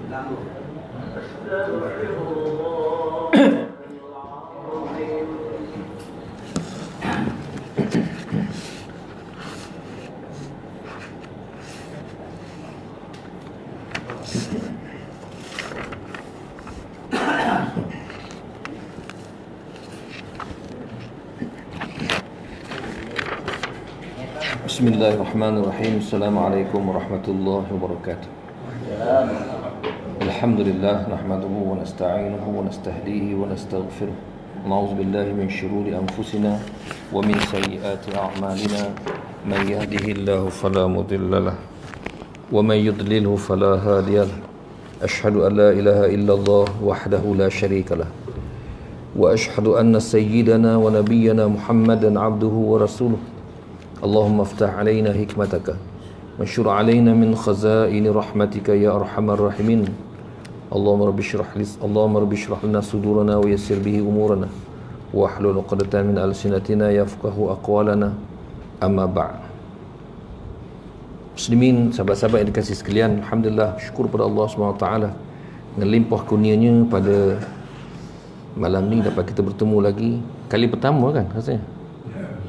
Bismillahirrahmanirrahim. Assalamualaikum warahmatullahi wabarakatuh. Alhamdulillah nahmaduhu wa nasta'inuhu wa nastahdihi wa nastaghfiruh. Na'udzu billahi min shururi anfusina wa min sayyiati a'malina. Man yahdihillahu fala mudilla lahu wa man yudlilhu fala hadiya lahu. Ashhadu an la ilaha illallah wahdahu la syarika lahu wa ashhadu anna sayyidana wa nabiyyana Muhammadan 'abduhu wa rasuluh. Allahumma aftah alaina hikmataka wanshur alaina min khazaini rahmatika ya arhamar rahimin. Allahumma rabbi shrah lana sudurana wa yassir bihi umurana wa hlul 'uqdatan min alsinatina yafqahu aqwalana. Amma ba'd. Muslimin, sahabat-sahabat yang dikasihi sekalian, alhamdulillah, syukur pada Allah SWT dengan limpah kurnianya pada malam ni dapat kita bertemu lagi. Kali pertama kan rasanya?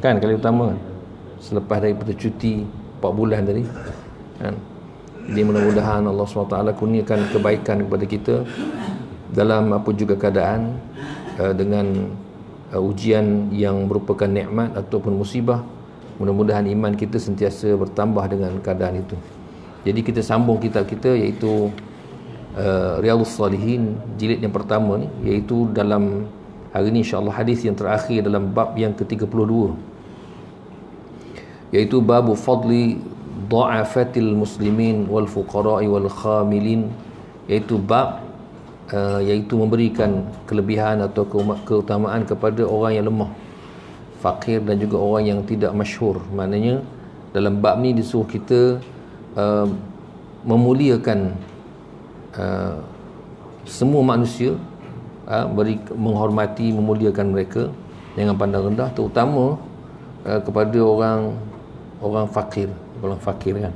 Kan kali pertama kan? Selepas daripada cuti 4 bulan tadi kan? Jadi mudah-mudahan Allah SWT kurniakan kebaikan kepada kita dalam apa juga keadaan, dengan ujian yang merupakan nikmat ataupun musibah. Mudah-mudahan iman kita sentiasa bertambah dengan keadaan itu. Jadi kita sambung kitab kita, iaitu Riyadhus Salihin jilid yang pertama ni, iaitu dalam hari ni insya-Allah hadis yang terakhir dalam bab yang ke-32, iaitu babu fadli dha'afatil muslimin wal fuqara'i wal khamilin, iaitu bab iaitu memberikan kelebihan atau keutamaan kepada orang yang lemah, fakir dan juga orang yang tidak masyhur. Maknanya dalam bab ni disuruh kita memuliakan semua manusia, menghormati, memuliakan mereka, jangan pandang rendah, terutama kepada orang fakir, kan.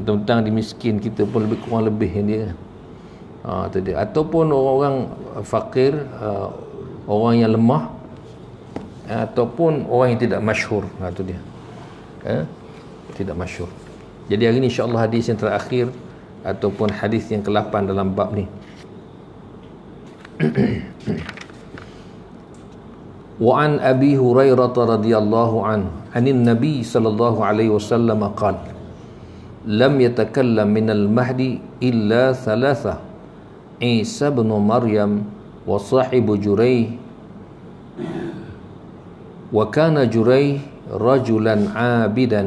Tentang di miskin kita pun lebih kurang lebih yang dia kan. Tadi ataupun orang fakir, orang yang lemah, ataupun orang yang tidak masyhur. Itu dia. Tidak masyhur. Jadi hari ni insya-Allah hadis yang terakhir ataupun hadis yang ke-8 dalam bab ni. وعن أبي هريرة رضي الله عنه عن النبي صلى الله عليه وسلم قال لم يتكلم من المهد إلا ثلاثة عيسى بن مريم وصاحب جريه وكان جريه رجلا عابدا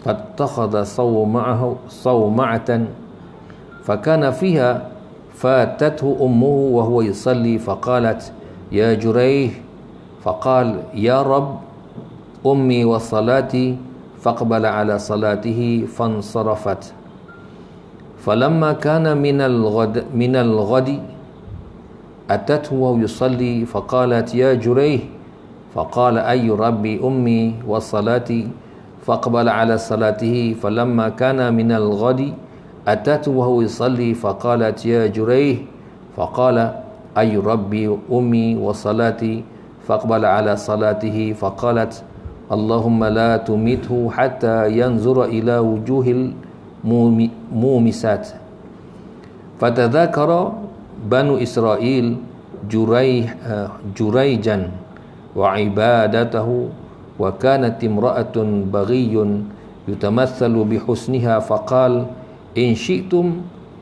فاتخذ صومعة فكان فيها فاتته أمه وهو يصلي فقالت يا جريه فقال يا رب أمي وصلاتي فاقبل على صلاته فانصرفت. فلما كان من الغد أتته وهو يصلي فقالت يا جريه فقال أي ربي أمي وصلاتي فاقبل على صلاته. فلما كان من الغد أتته وهو يصلي فقالت يا جريه فقال أي ربي أمي وصلاتي فاقبل على صلاته. فقالت اللهم لا تمته حتى ينظر إلى وجوه المومسات. فتذكر بنو إسرائيل جريجا وعبادته وكانت امرأة بغي يتمثل بحسنها فقال إن شئتم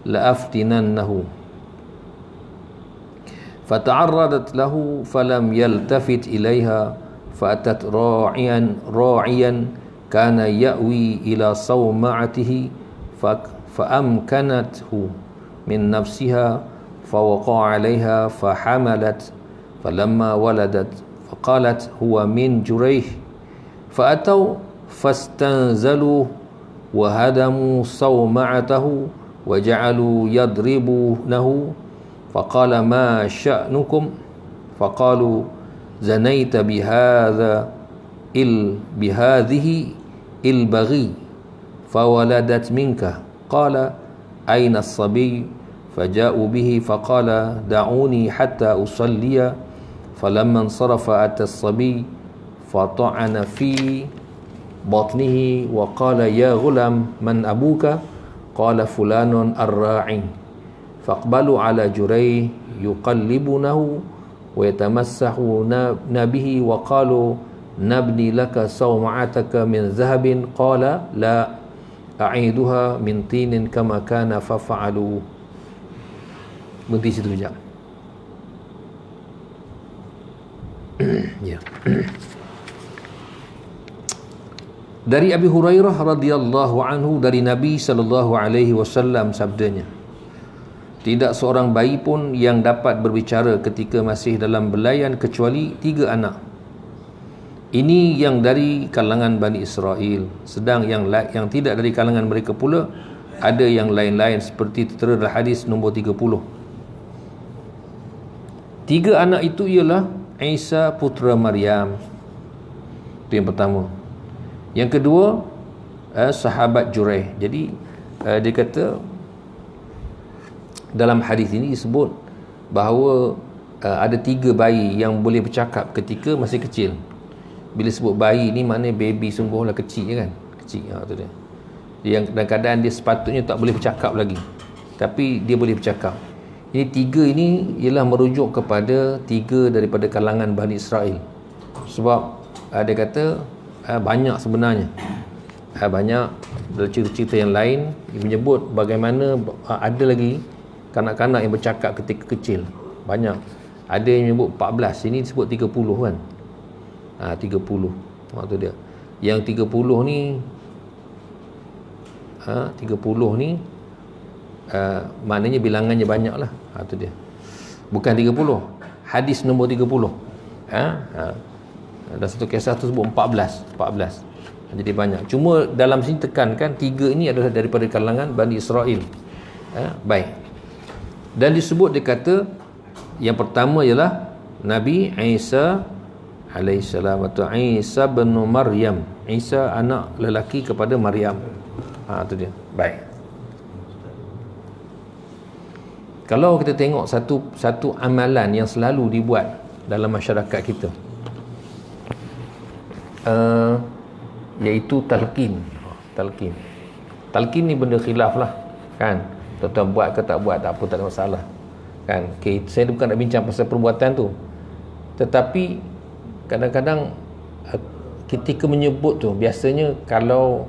لأفتننه. فتعرضت له فلم يلتفت إليها فأتت راعيا كان يأوي إلى صومعته فأمكنته من نفسها فوقع عليها فحملت. فلما ولدت فقالت هو من جريح. فأتوا فاستنزلوا وهدموا صومعته وجعلوا يضربونه. فقال ما شأنكم؟ فقالوا زنيت بهذه البغي فولدت منك. قال أين الصبي؟ faja'u bihi faqala da'uni hatta usalliya falamma ansarafa ata as-sabi fata'ana fi batnihi wa qala ya ghulam man abuka qala fulanun ar-ra'i faqbalu ala Jurayh yuqallibunahu wa yatamassahu nabihi wa qalu nabni laka sawma'ataka min zahabin qala la a'iduha min tinin kama kana fafa'alu. Berhenti situ sekejap. Ya. Dari Abi Hurairah radhiyallahu anhu, dari Nabi sallallahu alaihi wasallam sabdanya, tidak seorang bayi pun yang dapat berbicara ketika masih dalam belayan kecuali 3 anak. Ini yang dari kalangan Bani Israel. Sedang yang tidak dari kalangan mereka pula ada yang lain-lain seperti tertera dalam hadis nombor 30. 3 anak itu ialah Isa putra Maryam. Itu yang pertama. Yang kedua, sahabat Jurayh. Jadi dia kata dalam hadis ini disebut bahawa ada 3 bayi yang boleh bercakap ketika masih kecil. Bila sebut bayi ni maknanya baby sungguhlah kecil je kan. Kecil, tu dia. Yang kadang-kadang dia sepatutnya tak boleh bercakap lagi, tapi dia boleh bercakap. Ini 3 ini ialah merujuk kepada 3 daripada kalangan Bani Israel. Sebab dia kata banyak sebenarnya. Banyak dalam cerita-cerita yang lain dia menyebut bagaimana ada lagi kanak-kanak yang bercakap ketika kecil. Banyak. Ada yang menyebut 14, ini disebut 30 kan. 30. Tu dia. Yang 30 ni 30 ni maknanya bilangannya banyak lah. Tu dia. Bukan 30. Hadis nombor 30. Dalam satu kisah tu sebut 14. Jadi banyak. Cuma dalam sini tekankan 3 ini adalah daripada kalangan Bani Israel. Baik. Dan disebut, dia kata yang pertama ialah Nabi Isa alaihissalam, atau Isa bin Maryam. Isa anak lelaki kepada Maryam. Tu dia. Baik. Kalau kita tengok satu amalan yang selalu dibuat dalam masyarakat kita, iaitu talqin. Talqin ni benda khilaf lah kan. Tuan-tuan buat ke tak buat tak apa, tak ada masalah kan. Okay, saya bukan nak bincang pasal perbuatan tu, tetapi kadang-kadang ketika menyebut tu, biasanya kalau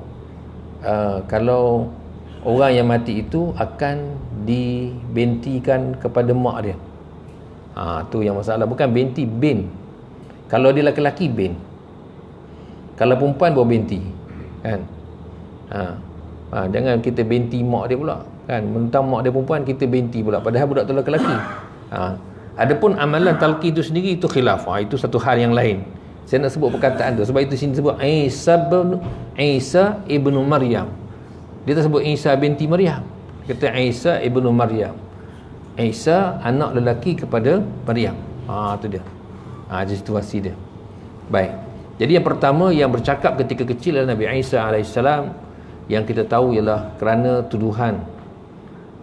orang yang mati itu akan dibentikan kepada mak dia. Tu yang masalah. Bukan benti, bin. Kalau dia lelaki, bin. Kalau perempuan, bawa benti kan. Jangan kita benti mak dia pula kan. Mentang mak dia perempuan, kita benti pula, padahal budak tu lelaki. Adapun amalan talqin itu sendiri, itu khilaf. Itu satu hal yang lain. Saya nak sebut perkataan tu sebab itu sini sebut Isa ibnu Maryam. Dia tak sebut Isa binti Maryam. Dia kata Isa ibnu Maryam. Isa anak lelaki kepada Maryam. Tu dia. Situasi dia. Baik. Jadi yang pertama yang bercakap ketika kecil adalah Nabi Isa alaihissalam. Yang kita tahu ialah kerana tuduhan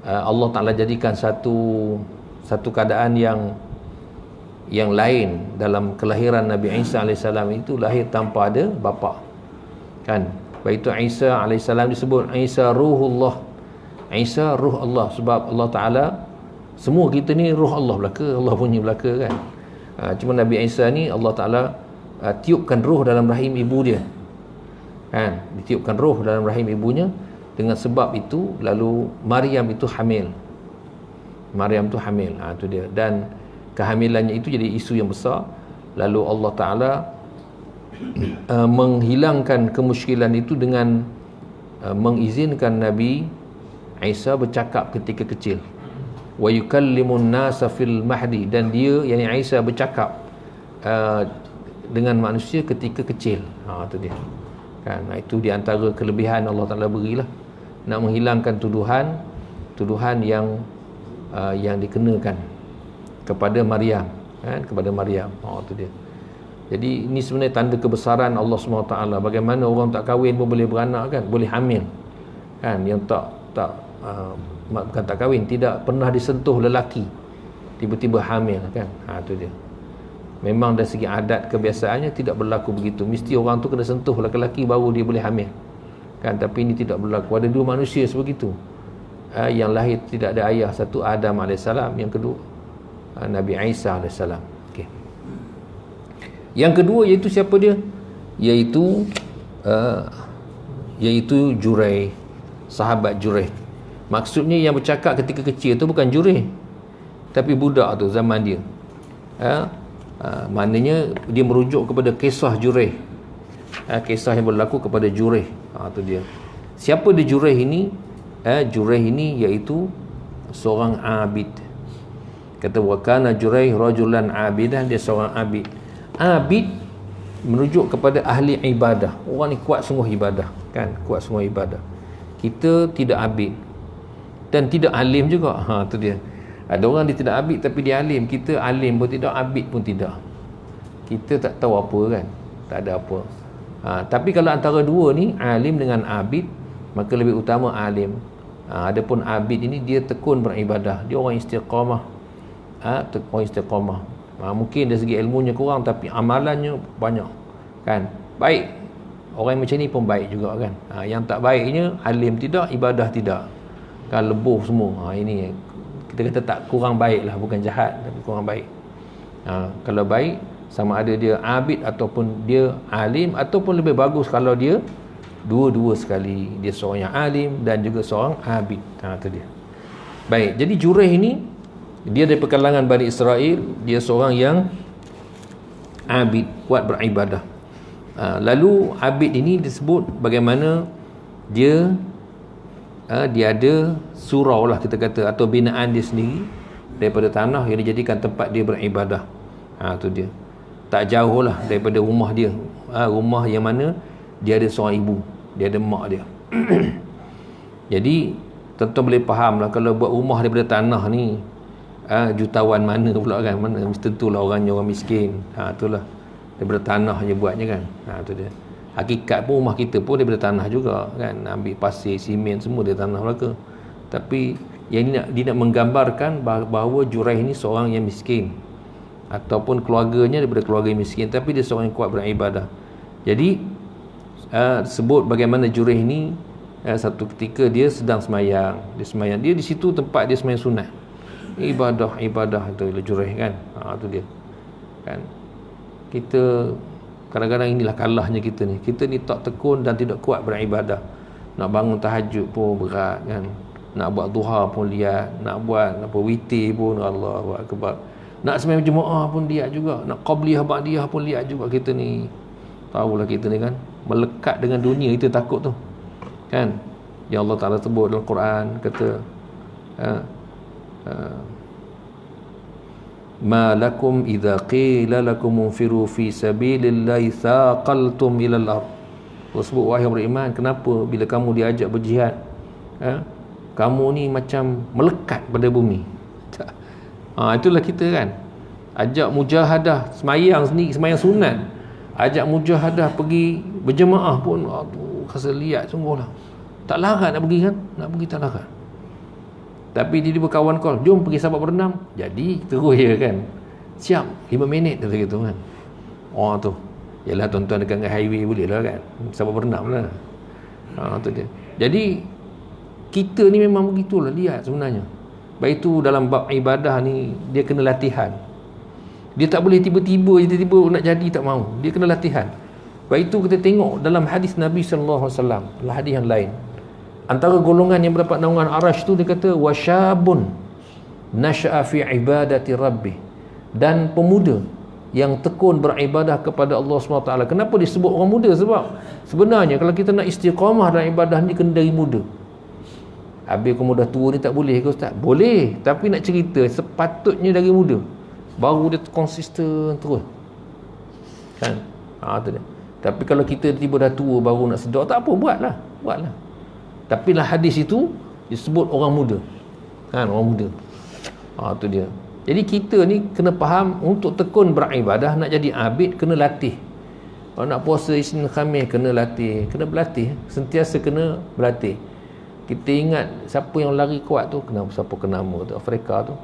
Allah Ta'ala jadikan satu keadaan yang lain dalam kelahiran Nabi Isa alaihissalam, itu lahir tanpa ada bapa kan. Baik itu Isa alaihissalam disebut Isa ruhullah. Isa ruh Allah, sebab Allah Ta'ala, semua kita ni ruh Allah belaka, Allah punya belaka kan. Cuma Nabi Isa ni Allah Ta'ala tiupkan ruh dalam rahim ibu dia kan. Ditiupkan ruh dalam rahim ibunya. Dengan sebab itu lalu Maryam itu hamil. Tu dia. Dan kehamilannya itu jadi isu yang besar. Lalu Allah Ta'ala menghilangkan kemusykilan itu dengan mengizinkan Nabi Isa bercakap ketika kecil. Wa yukallimun nasa fil mahdi, dan dia, yakni Isa, bercakap dengan manusia ketika kecil. Tu dia kan. Itu di antara kelebihan Allah Ta'ala berilah, nak menghilangkan tuduhan yang dikenakan kepada Maryam kan, kepada Maryam. Tu dia. Jadi ini sebenarnya tanda kebesaran Allah SWT. Bagaimana orang tak kahwin pun boleh beranak kan, boleh hamil kan. Yang tak bukan tak kahwin, tidak pernah disentuh lelaki, tiba-tiba hamil kan. Tu dia. Memang dari segi adat kebiasaannya tidak berlaku begitu. Mesti orang tu kena sentuh lelaki baru dia boleh hamil. Kan, tapi ini tidak berlaku. Ada dua manusia sebegitu. Yang lahir tidak ada ayah. Satu Adam AS, yang kedua Nabi Isa AS. Okay. Yang kedua iaitu siapa dia? Iaitu Juraih, sahabat Juraih. Maksudnya yang bercakap ketika kecil tu bukan Juraih, tapi budak tu zaman dia. Maknanya dia merujuk kepada kisah Juraih, kisah yang berlaku kepada Juraih. Tu dia. Siapa dia Juraih ini? Juraih ini iaitu seorang abid. Kata wa kana Juraih rajulan abidan, dia seorang abid. Abid merujuk kepada ahli ibadah. Orang ni kuat sungguh ibadah, kan? Kuat sungguh ibadah. Kita tidak abid dan tidak alim juga. Tu dia. Ada orang dia tidak abid tapi dia alim. Kita alim pun tidak, abid pun tidak. Kita tak tahu apa kan. Tak ada apa. Tapi kalau antara dua ni, alim dengan abid, maka lebih utama alim. Adapun abid ini dia tekun beribadah. Dia orang istiqamah. Orang istiqamah. Mungkin dari segi ilmunya kurang tapi amalannya banyak. Kan? Baik. Orang yang macam ni pun baik juga kan. Yang tak baiknya alim tidak, ibadah tidak. Kan, lebuh semua. Ini kita kata tak kurang baik lah, bukan jahat tapi kurang baik. Kalau baik, sama ada dia abid ataupun dia alim, ataupun lebih bagus kalau dia dua-dua sekali, dia seorang yang alim dan juga seorang abid. Itu dia. Baik, jadi Juraih ini dia dari kalangan Bani Israel, dia seorang yang abid, kuat beribadah. Lalu abid ini disebut bagaimana dia ada surau lah kita kata, atau binaan dia sendiri daripada tanah yang dijadikan tempat dia beribadah. Tu dia. Tak jauh lah daripada rumah dia. Rumah yang mana dia ada seorang ibu, dia ada mak dia. Jadi tuan-tuan boleh faham lah, kalau buat rumah daripada tanah ni, jutawan mana pula kan, mana mesti tentulah orangnya orang miskin. Itulah daripada tanah je buatnya kan. Tu dia. Hakikat pun rumah kita pun daripada tanah juga kan, ambil pasir, simen semua dari tanah Melaka. Tapi yang dia nak menggambarkan bahawa Juraih ni seorang yang miskin, ataupun keluarganya daripada keluarga yang miskin, tapi dia seorang yang kuat beribadah. Jadi sebut bagaimana Juraih ni satu ketika dia sedang semayang. Dia di situ tempat dia semayang sunat. Ibadah tu Juraih kan. Tu dia. Kan. Kita kadang-kadang inilah kalahnya kita ni. Kita ni tak tekun dan tidak kuat beribadah. Nak bangun tahajud pun berat kan. Nak buat duha pun liat. Nak buat witir pun Allahu Akbar. Nak sembahyang jemaah pun liat juga. Nak qabliyah ba'diyah pun liat juga kita ni. Tahulah kita ni kan, melekat dengan dunia itu takut tu. Kan? Yang Allah Taala sebut dalam Quran, kata ma lakum idza qila lakum unfiru fi sabilillahi thaqaltum ila al-ard. Allah sebut, wahai beriman, kenapa bila kamu diajak berjihad, kamu ni macam melekat pada bumi. Itulah kita kan. Ajak mujahadah, semayang sendiri, semayang sunat, ajak mujahadah pergi berjemaah pun, aduh, rasa liat sungguh lah. Tak larat nak pergi kan, nak pergi tak larat. Tapi dia berkawan call, jom pergi sahabat berenam. Jadi terus ya kan, siap 5 minit kata gitu kan. Tu yalah, tuan-tuan dekat dengan highway boleh lah kan, sahabat berenam lah. Tu dia. Jadi kita ni memang begitulah, lihat sebenarnya. Baik itu dalam bab ibadah ni, dia kena latihan. Dia tak boleh tiba-tiba nak jadi, tak mau. Dia kena latihan. Baik itu kita tengok dalam hadis Nabi sallallahu alaihi wasallam, hadis yang lain. Antara golongan yang mendapat naungan Arash tu, dia kata wasyabun nasha'a fi ibadati rabbih, dan pemuda yang tekun beribadah kepada Allah SWT. Kenapa disebut orang muda? Sebab sebenarnya kalau kita nak istiqamah dalam ibadah ni, kena dari muda. Habis kamu dah tua ni tak boleh ke Ustaz? Boleh, tapi nak cerita sepatutnya dari muda, baru dia konsisten terus kan. Tu dia. Tapi kalau kita tiba dah tua baru nak sedar, tak apa, buatlah. Tapi lah hadis itu disebut orang muda kan, orang muda. Tu dia. Jadi kita ni kena faham, untuk tekun beribadah, nak jadi abid kena latih. Kalau nak puasa Isnin Khamis kena latih, kena berlatih, sentiasa kena berlatih. Kita ingat siapa yang lari kuat tu, siapa kenama tu, Afrika tu,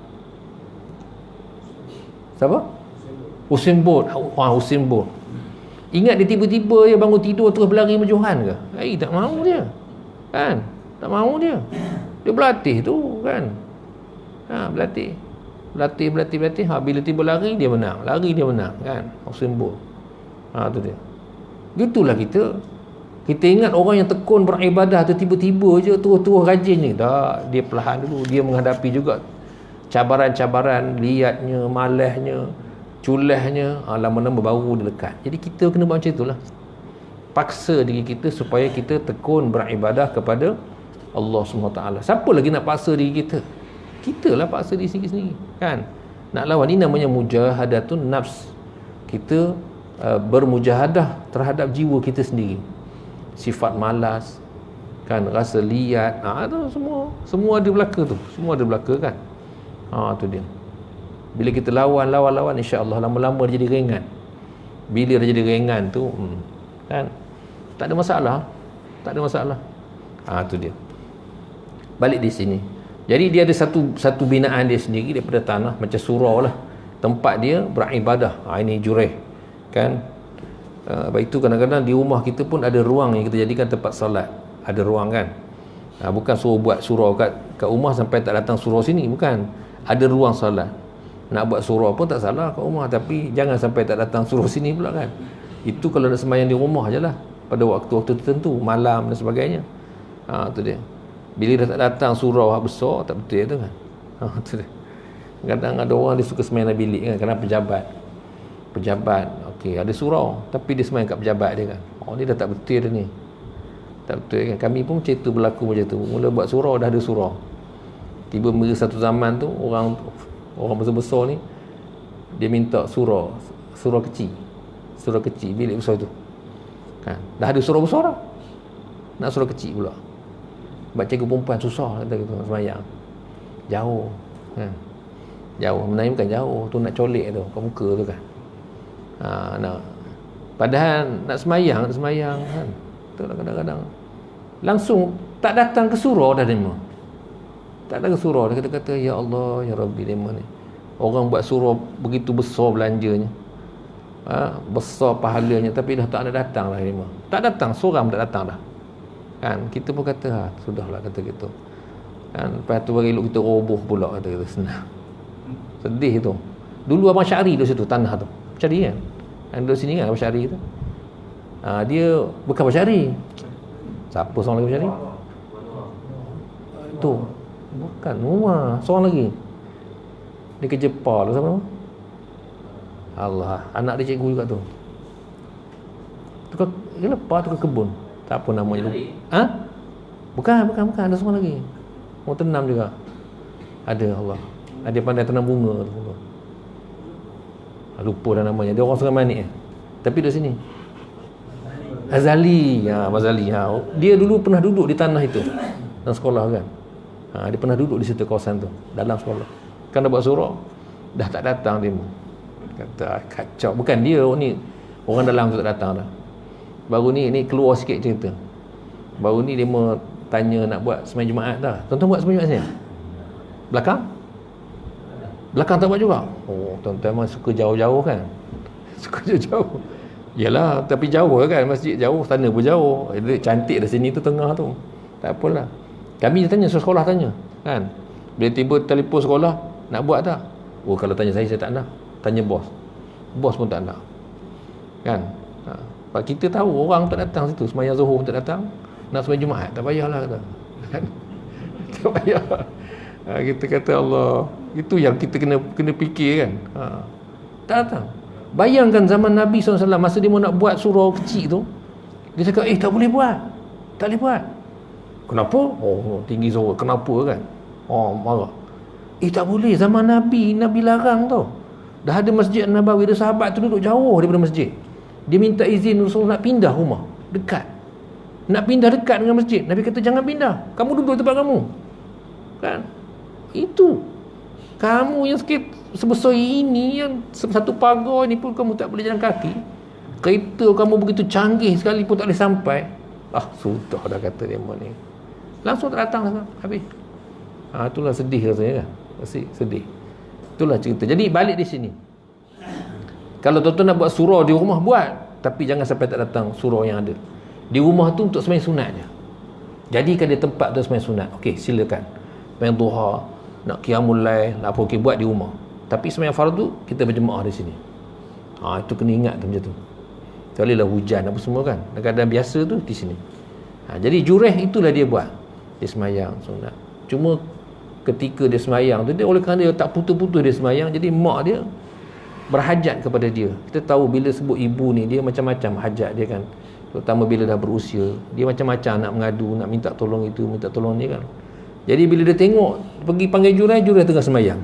siapa? Usain Bolt. Usain Bolt. Ingat dia tiba-tiba dia bangun tidur terus berlari berjohan ke? Tak mahu dia. Kan? Tak mahu dia. Dia berlatih tu kan. Berlatih. Bila tiba lari dia menang. Kan? Usain Bolt. Tu dia. Gitulah kita. Kita ingat orang yang tekun beribadah tu tiba-tiba je terus rajin ni. Tak, dia perlahan dulu. Dia menghadapi juga cabaran-cabaran, liatnya, malasnya, culahnya, lama-lama baru dia lekat. Jadi kita kena buat macam itulah. Paksa diri kita supaya kita tekun beribadah kepada Allah SWT. Siapa lagi nak paksa diri kita? Kita lah paksa diri sendiri, kan? Nak lawan ni namanya mujahadatun nafs. Kita bermujahadah terhadap jiwa kita sendiri. Sifat malas, kan, rasa liat, tu semua ada belaka tu. Semua ada belaka, kan? Tu dia. Bila kita lawan, insya-Allah lama-lama dia jadi ringan. Bila dia jadi ringan tu, kan, tak ada masalah. Tu dia. Balik di sini. Jadi dia ada satu binaan dia sendiri daripada tanah, macam surau lah, tempat dia beribadah. Ini Jureh, kan. Itu kadang-kadang di rumah kita pun ada ruang yang kita jadikan tempat solat. Ada ruang, kan. Bukan suruh buat surau kat rumah sampai tak datang surau sini, bukan. Ada ruang solat. Nak buat surau pun tak salah kat rumah, tapi jangan sampai tak datang surau sini pula, kan. Itu kalau nak sembahyang di rumah je lah, pada waktu-waktu tertentu, malam dan sebagainya. Tu dia. Bila dah tak datang surau besar, tak betul tu, kan. Tu dia. Kadang ada orang dia suka sembahyang bilik, kan, kerana pejabat, okey, ada surau tapi dia sembahyang kat pejabat dia, kan. Ni dah tak betul dah ni. Tak betul, kan. Kami pun macam tu, berlaku macam tu. Mula buat surau dah ada surau. Tiba mula satu zaman tu orang besar-besar ni dia minta surau kecil, bilik besar tu, kan. Dah ada surau besar dah, nak surau kecil pula. Sebab cikgu perempuan susah kata gitu sembahyang. Jauh, kan. Jauh, sebenarnya bukan jauh tu, nak colek tu kat muka tu, kan. Padahal nak sembahyang, kan. Tu kadang-kadang langsung tak datang ke surau dah dia. Tak ada ke surau, dia kata ya Allah, ya Rabbi, lema ni orang buat surau begitu besar belanjanya, besar pahalanya, tapi dah tak ada datang lah lema. Tak datang, seorang tak datang dah, kan. Kita pun kata sudahlah, kata gitu, kan. Lepas tu bagi elok kita roboh pula, kata senang. Sedih tu. Dulu Abang Syari duduk situ, tanah tu Syari, kan. Duduk sini, kan, Abang Syari tu. Dia bukan Abang Syari. Siapa seorang lagi Abang Syari? Tu bukan rumah, seorang lagi. Dia kerja PAL, siapa nama? Allah, anak dia cikgu juga tu. Tukar, dia lepas tukar kebun. Tak apa namanya. Bukan, ada seorang lagi. Orang tenam juga. Ada, Allah. Dia pandai tanam bunga tu. Lupa dah namanya. Dia orang Sungai Manik, tapi duduk sini. Azali. Dia dulu pernah duduk di tanah itu dalam sekolah, kan. Dia pernah duduk di situ, kawasan tu, dalam sekolah. Kan dah buat surau, dah tak datang dia. Kata kacau. Bukan dia ni, orang dalam tu tak datang dah. Baru ni keluar sikit cerita. Baru ni dia mau tanya nak buat sembahyang Jumaat dah. Tuan-tuan buat sembahyang Jumaat sini? Belakang tak buat juga. Tuan-tuan memang suka jauh-jauh, kan. Suka jauh-jauh. Yalah, tapi jauh, kan. Masjid jauh, sana pun jauh. Cantik dah sini tu, tengah tu. Tak apalah. Kami tanya, sekolah tanya, kan. Bila tiba telefon sekolah, nak buat tak? Kalau tanya saya tak nak. Tanya bos pun tak nak, kan. Kita tahu orang tak datang situ, sembahyang Zuhur tak datang, nak sembahyang Jumaat tak payahlah, kata, kan. Tak payah. Kita kata Allah, itu yang kita kena fikir, kan. Tak datang. Bayangkan zaman Nabi SAW, masa dia mau nak buat surau kecil tu, dia cakap tak boleh buat. Kenapa? Tinggi surau. Kenapa, kan? Marah. Tak boleh. Zaman Nabi larang tau. Dah ada Masjid Nabawi, ada sahabat tu duduk jauh daripada masjid. Dia minta izin Rasulullah nak pindah rumah dekat. Nak pindah dekat dengan masjid. Nabi kata jangan pindah. Kamu duduk tempat kamu. Kan? Itu. Kamu yang sikit sebesar ini, yang satu pagar ni pun kamu tak boleh jalan kaki. Kereta kamu begitu canggih sekali pun tak boleh sampai. Sudah dah, kata dia ni. Langsung tak datang lah, habis. Itulah sedih rasanya kan. Sedih. Itulah cerita. Jadi balik di sini. Kalau tuan-tuan nak buat surau di rumah, buat. Tapi jangan sampai tak datang surau yang ada. Di rumah tu untuk sembahyang sunat je. Jadikan dia tempat tu sembahyang sunat. Okey, silakan. Sembahyang duha, nak qiyamul lail, nak apa, okey, buat di rumah. Tapi sembahyang fardu kita berjemaah di sini. Itu kena ingat tu macam tu. Kecuali lah hujan apa semua kan. Kadang-kadang biasa tu di sini. Jadi jureh itulah dia buat. Dia sembahyang sunat. Cuma ketika dia sembahyang tu, dia oleh kerana dia tak putus-putus dia sembahyang, jadi mak dia berhajat kepada dia. Kita tahu bila sebut ibu ni, dia macam-macam hajat dia kan. Terutama bila dah berusia, dia macam-macam nak mengadu, nak minta tolong itu, minta tolong ni kan. Jadi bila dia tengok pergi panggil jureh tengah sembahyang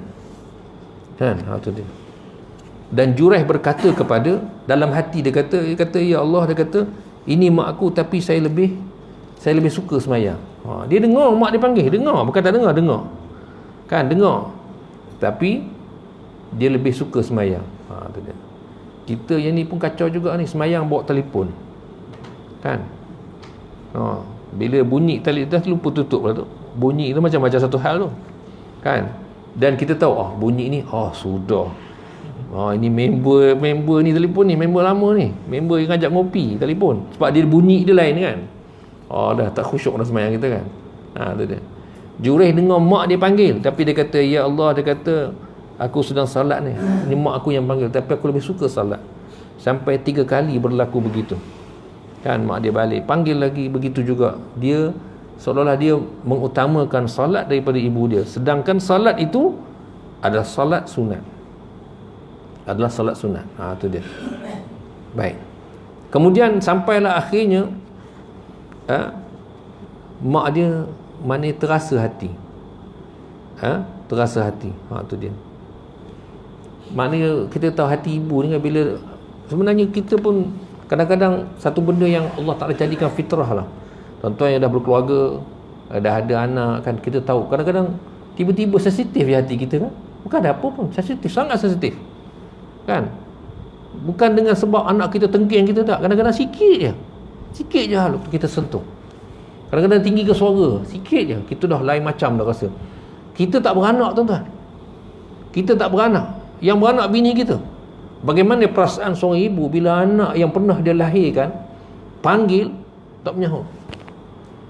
kan, tu dia. Dan jureh berkata kepada, dalam hati dia kata ya Allah, dia kata ini mak aku tapi saya lebih suka sembahyang. Dia dengar mak dia panggil, dengar, bukan tak dengar kan, dengar, tapi dia lebih suka sembahyang. Tu dia. Kita yang ni pun kacau juga ni, sembahyang bawa telefon kan. Bila bunyi tali dah lupa tutup lah tu. Bunyi tu macam satu hal tu kan. Dan kita tahu bunyi ni sudah. Ini member ni telefon ni, member lama ni, member yang ajak ngopi telefon. Sebab dia bunyi dia lain kan. Dah tak khusyuk dah sembahyang kita kan. Tu dia. Jureh dengar mak dia panggil, tapi dia kata ya Allah, dia kata aku sedang salat ni. Ni mak aku yang panggil, tapi aku lebih suka salat. Sampai 3 kali berlaku begitu kan. Mak dia balik panggil lagi, begitu juga. Dia seolah-olah dia mengutamakan salat daripada ibu dia, sedangkan salat itu adalah salat sunat. Tu dia. Baik. Kemudian sampailah akhirnya mak dia mana terasa hati. Terasa hati. Tu dia. Maknanya kita tahu hati ibu ni kan, bila sebenarnya kita pun kadang-kadang satu benda yang Allah Ta'ala jadikan fitrah lah. Tuan-tuan yang dah berkeluarga, dah ada anak kan, kita tahu kadang-kadang tiba-tiba sensitif di hati kita kan. Bukan ada apa pun, sensitif, sangat sensitif kan. Bukan dengan sebab anak kita tengking kita, tak. Kadang-kadang sikit je hal kita sentuh. Kadang-kadang tinggi ke suara, sikit je kita dah lain macam dah rasa. Kita tak beranak tuan-tuan, kita tak beranak. Yang beranak bini kita. Bagaimana perasaan seorang ibu bila anak yang pernah dia lahirkan panggil tak menyahut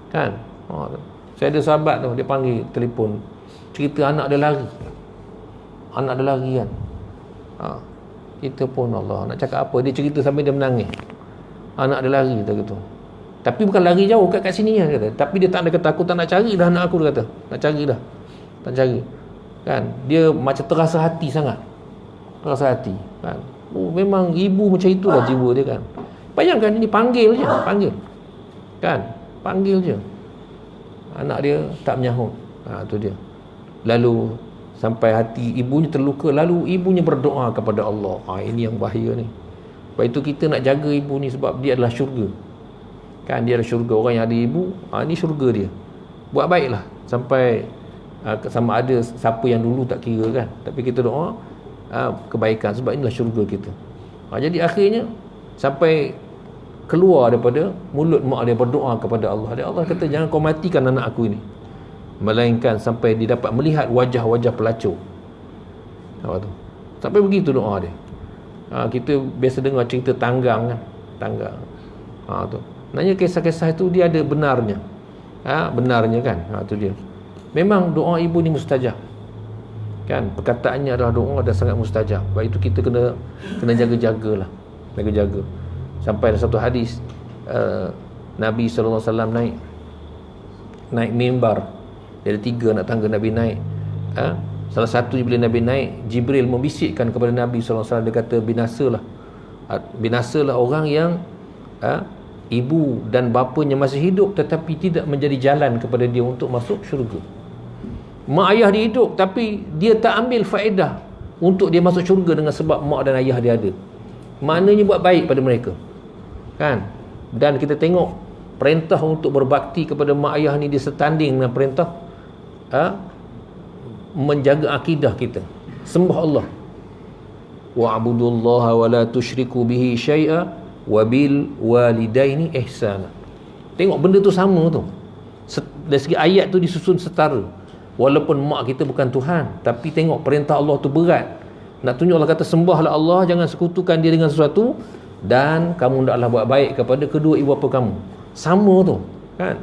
kan. Saya ada sahabat tu, dia panggil telefon, cerita anak dia lari kan. Kita pun Allah nak cakap apa, dia cerita sampai dia menangis. Anak dia lari gitu. Tapi bukan lari jauh kat sini kan, kata. Tapi dia tak ada kata aku tak nak cari dah anak aku, dia kata. Nak cari dah. Tak cari. Kan? Dia macam terasa hati sangat. Terasa hati kan. Memang ibu macam itulah jiwa dia kan. Bayangkan ini panggil je, kan, panggil je, anak dia tak menyahut. Tu dia. Lalu sampai hati ibunya terluka, lalu ibunya berdoa kepada Allah. Ini yang bahaya ni. Sebab itu kita nak jaga ibu ni, sebab dia adalah syurga kan. Dia adalah syurga. Orang yang ada ibu, ini syurga dia. Buat baiklah sampai sama ada siapa yang dulu tak kira kan, tapi kita doa kebaikan, sebab inilah syurga kita. Jadi akhirnya sampai keluar daripada mulut mak dia berdoa kepada Allah. Allah kata jangan kau matikan anak aku ini, melainkan sampai dia dapat melihat wajah-wajah pelacur. Sampai begitu doa dia. Kita biasa dengar cerita tanggang kan, tanggang. Tu. Nanya kisah-kisah itu dia ada benarnya. Benarnya kan. Tu dia. Memang doa ibu ni mustajab. Kan, perkataannya adalah doa dan sangat mustajab. Sebab itu kita kena jaga-jagalah. Jaga-jaga. Sampai ada satu hadis Nabi SAW naik mimbar. Dia ada 3 anak tangga Nabi naik. Salah satu bila Nabi naik, Jibril membisikkan kepada Nabi SAW, dia kata binasalah orang yang ibu dan bapanya masih hidup tetapi tidak menjadi jalan kepada dia untuk masuk syurga. Mak ayah dia hidup tapi dia tak ambil faedah untuk dia masuk syurga dengan sebab mak dan ayah dia ada. Maknanya buat baik pada mereka kan. Dan kita tengok perintah untuk berbakti kepada mak ayah ni dia setanding dengan perintah menjaga akidah kita, sembah Allah. Wa'budullaha wa la tusyriku bihi syai'a wa bil walidaini ihsana. Tengok benda tu sama tu. dari segi ayat tu disusun setara. Walaupun mak kita bukan Tuhan, tapi tengok perintah Allah tu berat. Nak tunjuk Allah kata sembahlah Allah, jangan sekutukan dia dengan sesuatu, dan kamu hendaklah buat baik kepada kedua ibu bapa kamu. Sama tu, kan?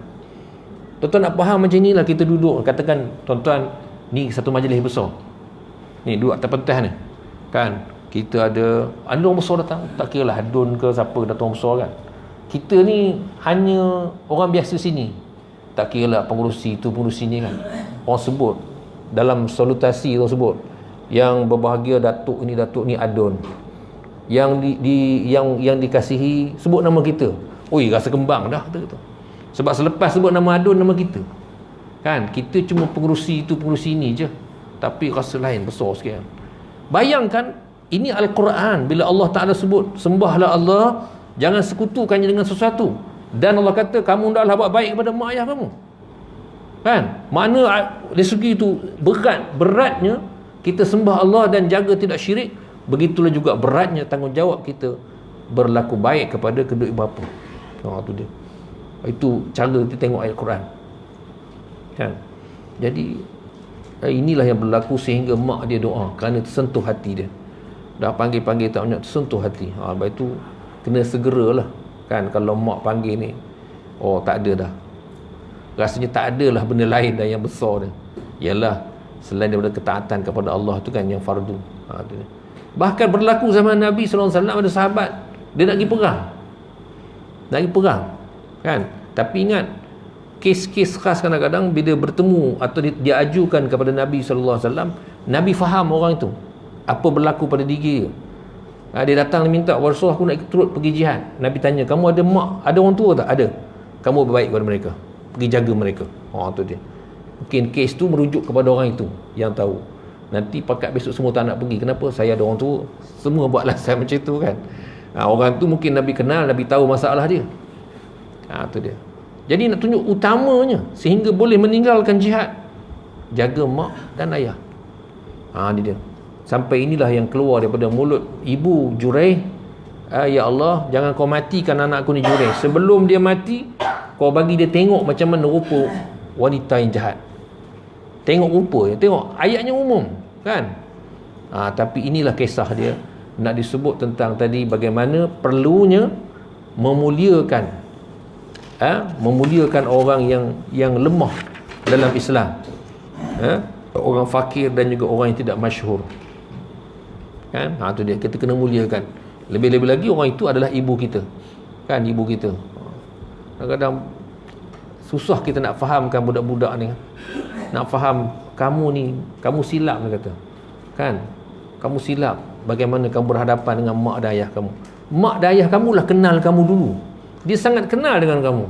Tuan-tuan nak faham macam inilah kita duduk, katakan tuan-tuan ni satu majlis besar. Ni duduk atas pentas ni. Kan? Kita ada orang besar datang, tak kira lah Hadun ke siapa datang besar kan. Kita ni hanya orang biasa sini. Tak kira lah pengurusi tu, pengurusi ni kan. Orang sebut dalam salutasi orang sebut yang berbahagia datuk ni Adun. Yang yang dikasihi sebut nama kita. Oi, rasa kembang dah kata tu. Sebab selepas sebut nama Adun, nama kita. Kan? Kita cuma pengurusi itu, pengurusi ini je. Tapi rasa lain besar sikit. Bayangkan, ini Al-Quran. Bila Allah Ta'ala sebut, sembahlah Allah, jangan sekutukannya dengan sesuatu. Dan Allah kata, kamu hendaklah buat baik kepada mak ayah kamu. Kan? Mana dari segi itu beratnya kita sembah Allah dan jaga tidak syirik. Begitulah juga beratnya tanggungjawab kita berlaku baik kepada kedua ibu bapa. Tu dia. Itu cara kita tengok ayat Quran, kan? Jadi inilah yang berlaku sehingga mak dia doa kerana tersentuh hati dia. Dah panggil-panggil tak banyak, tersentuh hati. Lepas tu kena segeralah, kan? Kalau mak panggil ni, tak ada dah, rasanya tak ada lah benda lain dah yang besar dia. Ialah selain daripada ketaatan kepada Allah tu kan, yang fardu. Bahkan berlaku zaman Nabi SAW ada sahabat dia nak pergi perang, kan? Tapi ingat, kes-kes khas kadang-kadang bila bertemu atau dia ajukan kepada Nabi SAW, Nabi faham orang itu apa berlaku pada diri dia. Dia datang minta, Rasulullah aku nak turut pergi jihad. Nabi tanya, kamu ada mak, ada orang tua tak? Ada. Kamu berbaik kepada mereka, pergi jaga mereka. Tu dia. Mungkin kes tu merujuk kepada orang itu yang tahu. Nanti pakat besok semua tak nak pergi. Kenapa? Saya ada orang tua. Semua buat alasan macam tu kan. Orang tu mungkin Nabi kenal, Nabi tahu masalah dia. Tu dia. Jadi nak tunjuk utamanya sehingga boleh meninggalkan jihad, jaga mak dan ayah. Dia. Sampai inilah yang keluar daripada mulut ibu Juraih. Ya Allah, jangan kau matikan anakku ni Juraih. Sebelum dia mati, kau bagi dia tengok macam mana rupa wanita yang jahat. Tengok rupa, tengok ayatnya umum, kan? Tapi inilah kisah dia. Nak disebut tentang tadi bagaimana perlunya memuliakan orang yang lemah dalam Islam, orang fakir dan juga orang yang tidak masyhur, kan? Tu dia, kita kena muliakan. Lebih-lebih lagi orang itu adalah ibu kita, kan? Ibu kita. Kadang-kadang susah kita nak fahamkan budak-budak ni. Nak faham, kamu ni, kamu silap, dia kata, kan? Kamu silap. Bagaimana kamu berhadapan dengan mak dan ayah kamu? Mak dan ayah kamu lah kenal kamu dulu. Dia sangat kenal dengan kamu.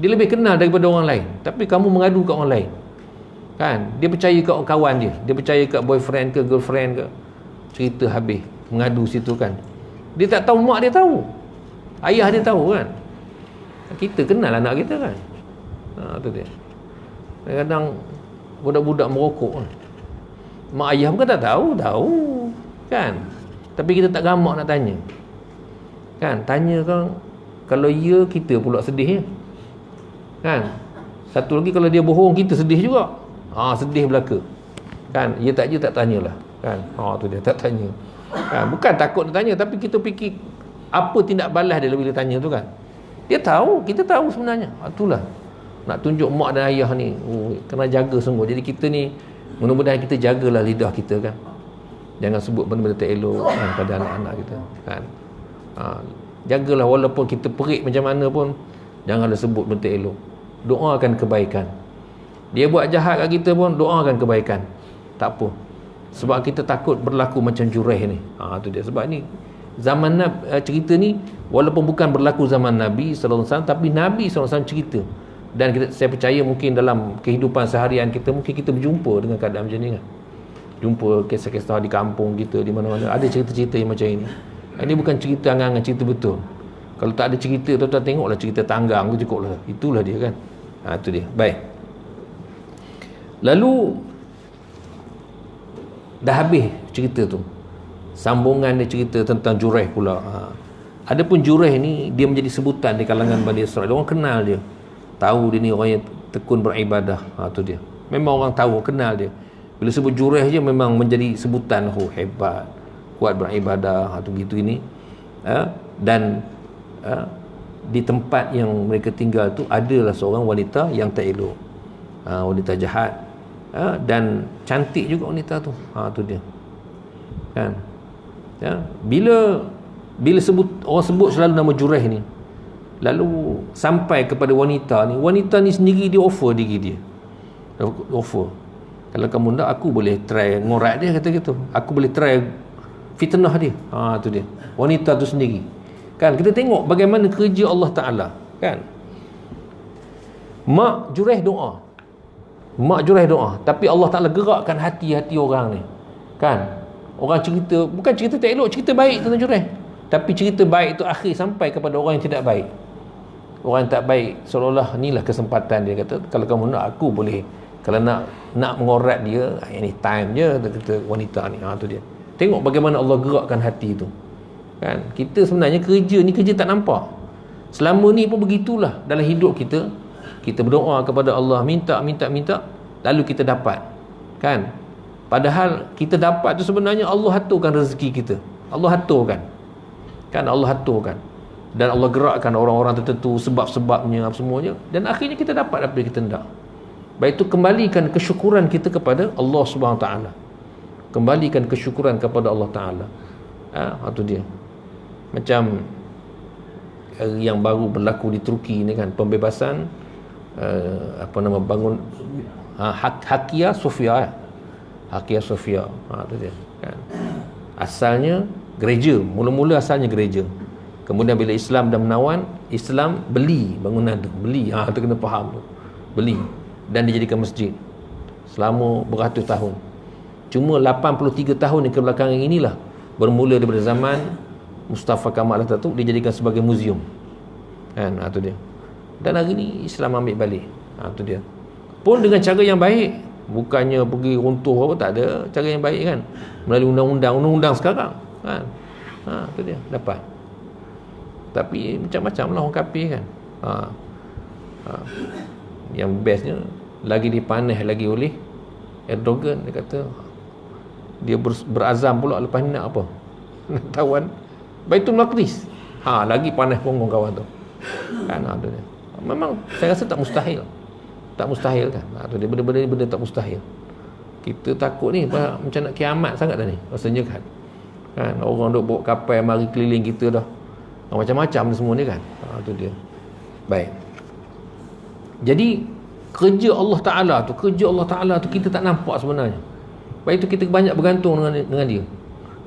Dia lebih kenal daripada orang lain. Tapi kamu mengadu kat orang lain, kan? Dia percaya kat kawan dia, dia percaya kat boyfriend ke girlfriend ke. Cerita habis, mengadu situ kan. Dia tak tahu mak dia tahu, ayah dia tahu, kan? Kita kenal anak kita, kan? Tu dia. Kadang-kadang budak-budak merokok, mak ayah bukan tak tahu, kan? Tapi kita tak gamak nak tanya, kan? Tanya kan, kalau ya kita pula sedih, kan? Satu lagi, kalau dia bohong kita sedih juga. Sedih belaka, kan? Ya tak je tak tanyalah, kan? Tu dia, tak tanya, kan? Bukan takut nak tanya, tapi kita fikir apa tindak balas dia bila tanya tu, kan? Dia tahu, kita tahu sebenarnya. Itulah nak tunjuk mak dan ayah ni, kena jaga sungguh. Jadi kita ni mudah-mudahan kita jagalah lidah kita, kan? Jangan sebut benda-benda tak elok, kan, pada anak-anak kita, kan? Jagalah, walaupun kita perik macam mana pun, janganlah sebut benda tak elok. Doakan kebaikan. Dia buat jahat kat kita pun, doakan kebaikan. Tak apa. Sebab kita takut berlaku macam Juraih ni. Tu dia. Sebab ni zaman cerita ni walaupun bukan berlaku zaman Nabi SAW, tapi Nabi SAW cerita. Dan saya percaya mungkin dalam kehidupan seharian kita, mungkin kita berjumpa dengan keadaan macam ni, kan? Jumpa kisah-kisah di kampung kita, di mana-mana ada cerita-cerita yang macam ini. Ini bukan cerita angan-angan, cerita betul. Kalau tak ada cerita, tuan-tuan tengoklah cerita tanggang tu cukup lah. Itulah dia, kan? Itu dia. Baik. Lalu dah habis cerita tu, sambungan dia cerita tentang Juraih pula. Adapun Juraih ni, dia menjadi sebutan di kalangan Bani Israel. Orang kenal dia, tahu dia ni orang yang tekun beribadah. Tu dia. Memang orang tahu, kenal dia. Bila sebut Jurayh je memang menjadi sebutan, hebat, kuat beribadah, tu gitu ini. Dan di tempat yang mereka tinggal tu adalah seorang wanita yang tak elok, wanita jahat, dan cantik juga wanita tu. Tu dia kan. Bila orang sebut selalu nama Jurayh ni, lalu sampai kepada wanita ni sendiri dia offer diri dia, offer, kalau kamu nak aku boleh try ngorat dia, kata gitu, aku boleh try fitnah dia. Tu dia, wanita tu sendiri kan. Kita tengok bagaimana kerja Allah Ta'ala kan. Mak Jurayh doa, tapi Allah Ta'ala gerakkan hati-hati orang ni kan. Orang cerita, bukan cerita tak elok, cerita baik tentang Jurayh, tapi cerita baik tu akhir sampai kepada orang yang tidak baik. Orang yang tak baik, seolah-olah inilah kesempatan dia, kata kalau kamu nak aku boleh, kalau nak mengorat dia anytime je, kata wanita ni. Tu dia, tengok bagaimana Allah gerakkan hati tu kan. Kita sebenarnya kerja tak nampak. Selama ni pun begitulah dalam hidup kita. Kita berdoa kepada Allah, minta, lalu kita dapat kan. Padahal kita dapat tu sebenarnya Allah aturkan rezeki kita, Allah aturkan kan, Allah aturkan, dan Allah gerakkan orang-orang tertentu, sebab-sebabnya apa semuanya, dan akhirnya kita dapat apa yang kita nak. Baik itu kembalikan kesyukuran kita kepada Allah Subhanahu Taala, kembalikan kesyukuran kepada Allah Taala. Itu dia. Macam yang baru berlaku di Turki ni kan, pembebasan bangun Hagia Sophia. Tu dia kan. Asalnya gereja, mula-mula asalnya gereja. Kemudian bila Islam dah menawan, Islam beli bangunan tu, tu kena faham tu. Beli dan dijadikan masjid selama beratus tahun. Cuma 83 tahun yang kebelakangan inilah, bermula daripada zaman Mustafa Kamal Atatürk, dijadikan sebagai muzium kan. Tu dia. Dan hari ni Islam ambil balik. Tu dia. Pun dengan cara yang baik, bukannya pergi runtuh apa, tak ada, cara yang baik kan, melalui undang-undang sekarang kan. Tu dia dapat. Tapi macam-macam lah orang kafir kan. Yang bestnya lagi dipanah lagi oleh Erdogan. Dia kata dia berazam pula lepas ni nak apa, nak tawan Baitul Maqdis. Lagi panas punggung kawan tu kan. Tu dia. Memang saya rasa tak mustahil kan. Tu dia, benda tak mustahil. Kita takut ni macam nak kiamat sangat dah ni rasanya kan. Orang duk bawa kapal mari keliling kita dah, macam-macam semua ni kan. Tu dia. Baik, jadi kerja Allah Ta'ala tu kita tak nampak sebenarnya. Baik tu kita banyak bergantung dengan dia.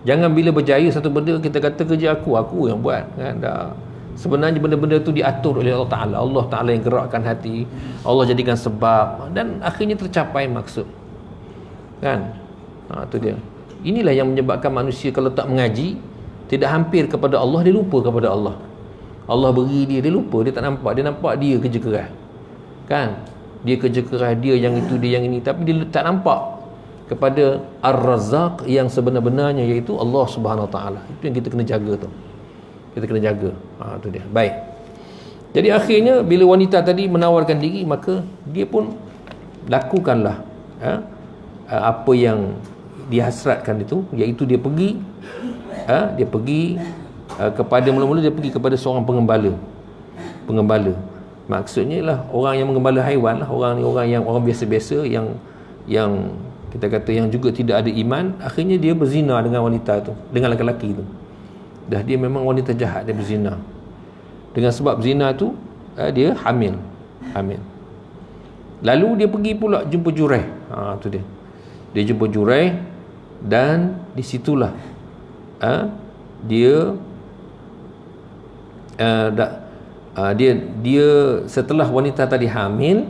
Jangan bila berjaya satu benda kita kata kerja aku yang buat kan. Sebenarnya benda-benda tu diatur oleh Allah Ta'ala. Allah Ta'ala yang gerakkan hati, Allah jadikan sebab, dan akhirnya tercapai maksud kan. Tu dia. Inilah yang menyebabkan manusia kalau tak mengaji, tidak hampir kepada Allah, dia lupa kepada Allah. Allah beri dia lupa, dia tak nampak. Dia nampak dia kerja keras kan, dia kerja keras, dia yang itu, dia yang ini, tapi dia tak nampak kepada Ar-Razzaq yang sebenar-benarnya, iaitu Allah Subhanahu Wa Ta'ala. Itu yang kita kena jaga tu. Kita kena jaga. Tu dia. Baik. Jadi akhirnya bila wanita tadi menawarkan diri, maka dia pun lakukanlah apa yang dihasratkan itu, iaitu dia pergi kepada, mula-mula dia pergi kepada seorang pengembala. Maksudnya lah orang yang menggembala haiwan lah. Orang biasa-biasa yang kita kata yang juga tidak ada iman. Akhirnya dia berzina dengan wanita tu, dengan lelaki tu. Dah dia memang wanita jahat, dia berzina. Dengan sebab zina tu dia hamil. Lalu dia pergi pula jumpa Jurayh. Tu dia. Dia jumpa Jurayh, dan di situlah dia setelah wanita tadi hamil,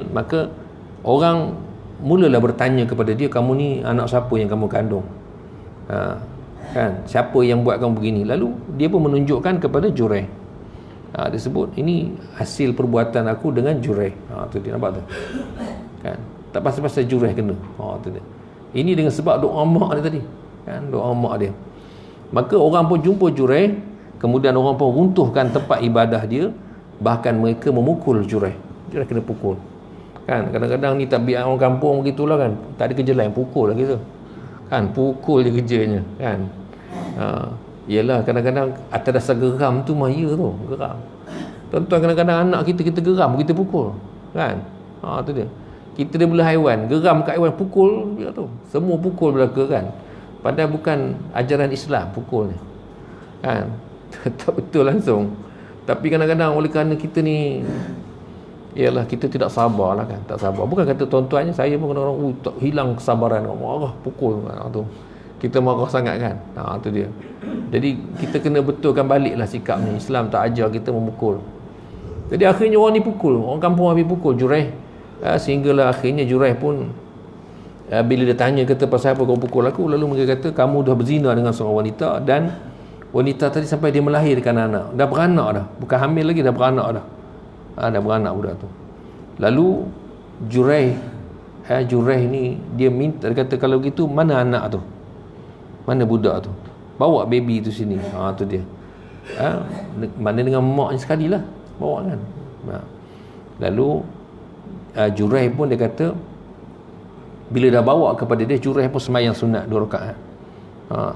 maka orang mulalah bertanya kepada dia, kamu ni anak siapa yang kamu kandung? Kan, siapa yang buat kamu begini? Lalu dia pun menunjukkan kepada Jurayh. Dia sebut ini hasil perbuatan aku dengan Jurayh. Tu dia, nampak tu kan, tak pasal-pasal Jurayh kena. Tu dia. Ini dengan sebab doa mak dia tadi kan, doa mak dia. Maka orang pun jumpa Jurayh, kemudian orang pun runtuhkan tempat ibadah dia, bahkan mereka memukul Jurayh. Jurai kena pukul. Kan kadang-kadang ni tabiat orang kampung begitulah kan. Tak ada kerja lain, pukul lah kita. Kan pukul je kerjanya kan. Yelah kadang-kadang atas dasar geram tu mah ya tu, geram. Tuan-tuan, kadang-kadang anak kita geram, kita pukul kan. Tu dia. Kita dia belah haiwan, geram kat haiwan, pukul dia tu. Semua pukul belaka kan. Padahal bukan ajaran Islam pukul ni. Kan. Tak betul langsung. Tapi kadang-kadang oleh kerana kita ni, ialah kita tidak sabar lah kan. Tak sabar. Bukan kata tuan-tuannya, saya pun kadang-kadang tak hilang kesabaran, marah, pukul tu. Kita marah sangat kan. Tu dia. Jadi kita kena betulkan balik lah sikap ni. Islam tak ajar kita memukul. Jadi akhirnya orang ni pukul, orang kampung habis pukul Jurai. Sehinggalah akhirnya Jurai pun bila dia tanya, kata pasal apa kau pukul aku, lalu mereka kata kamu dah berzina dengan seorang wanita, dan wanita tadi sampai dia melahirkan anak, dah beranak dah, bukan hamil lagi, dah beranak dah. Dah beranak budak tu. Lalu Jurai ni dia minta, dia kata kalau gitu mana anak tu, mana budak tu, bawa baby tu sini. Tu dia. Mana dengan maknya sekali lah bawa kan. Lalu Jurai pun dia kata bila dah bawa kepada dia, Jurai pun sembahyang sunat 2 rakaat.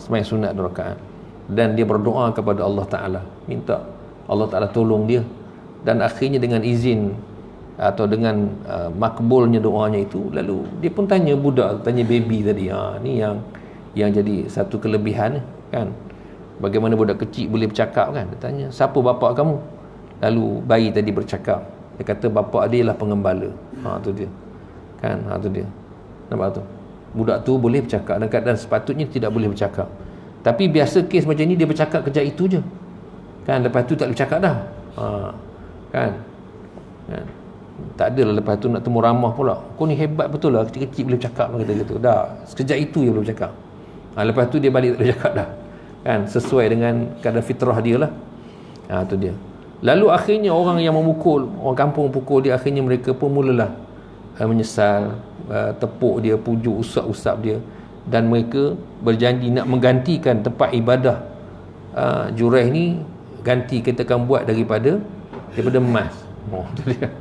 Sembahyang sunat 2 rakaat, dan dia berdoa kepada Allah Ta'ala, minta Allah Ta'ala tolong dia. Dan akhirnya dengan izin atau dengan makbulnya doanya itu, lalu dia pun tanya budak, tanya baby tadi. Ni yang jadi satu kelebihan kan. Bagaimana budak kecil boleh bercakap kan. Dia tanya, siapa bapa kamu? Lalu bayi tadi bercakap. Dia kata bapa dia lah pengembala. Tu dia kan. Tu dia, nampak tu, budak tu boleh bercakap, dan keadaan sepatutnya tidak boleh bercakap. Tapi biasa kes macam ni dia bercakap kejap itu je kan, lepas tu tak boleh bercakap dah. Kan? Tak adalah lepas tu nak temu ramah pula, kau ni hebat betul lah, kecil-kecil boleh bercakap, kata gitu. Dah sekejap itu je boleh bercakap. Lepas tu dia balik tak boleh cakap dah kan, sesuai dengan kadar fitrah dia lah. Tu dia. Lalu akhirnya orang yang memukul, orang kampung pukul dia, akhirnya mereka pun mulalah menyesal, tepuk dia, pujuk, usap-usap dia, dan mereka berjanji nak menggantikan tempat ibadah Jurai ni, ganti kita akan buat daripada emas. Tu dia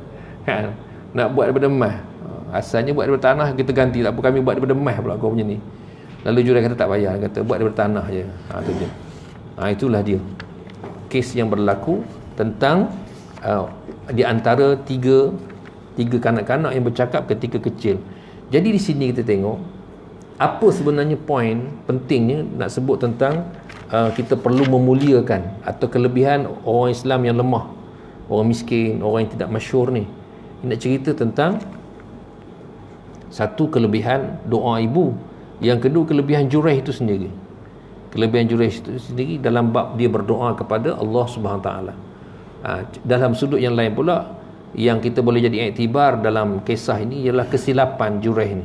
kan, nak buat daripada emas. Asalnya buat daripada tanah, kita ganti, tak apa kami buat daripada emas pula kau punya ni. Lalu Jurai kata tak payah, kata buat daripada tanah je. Tu dia. Itulah dia kes yang berlaku tentang di antara tiga kanak-kanak yang bercakap ketika kecil. Jadi di sini kita tengok apa sebenarnya poin pentingnya nak sebut tentang kita perlu memuliakan atau kelebihan orang Islam yang lemah, orang miskin, orang yang tidak masyhur ni. Nak cerita tentang satu kelebihan doa ibu, yang kedua kelebihan Jurai itu sendiri. Kelebihan Jurai itu sendiri dalam bab dia berdoa kepada Allah Subhanahu Wa Taala. Dalam sudut yang lain pula, yang kita boleh jadi iktibar dalam kisah ini ialah kesilapan Jurai ni.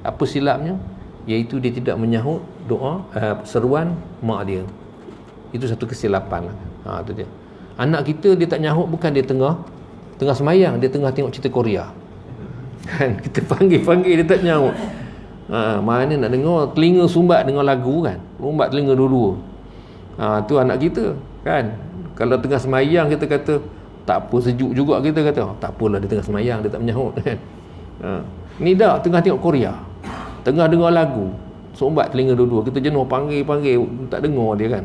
Apa silapnya? Iaitu dia tidak menyahut doa seruan mak dia. Itu satu kesilapan lah. Tu dia. Anak kita dia tak nyahut, bukan dia tengah semayang, dia tengah tengok cerita Korea kan, kita panggil dia tak nyahut. Mana nak dengar, telinga sumbat dengar lagu kan, sumbat telinga dua-dua. Tu anak kita kan. Kalau tengah semayang kita kata tak apa, sejuk juga, kita kata tak apalah, dia tengah semayang, dia tak menyahut kan. Ni dah tengah tengok Korea, tengah dengar lagu, sumbat telinga dua-dua, kita jenuh panggil tak dengar dia kan.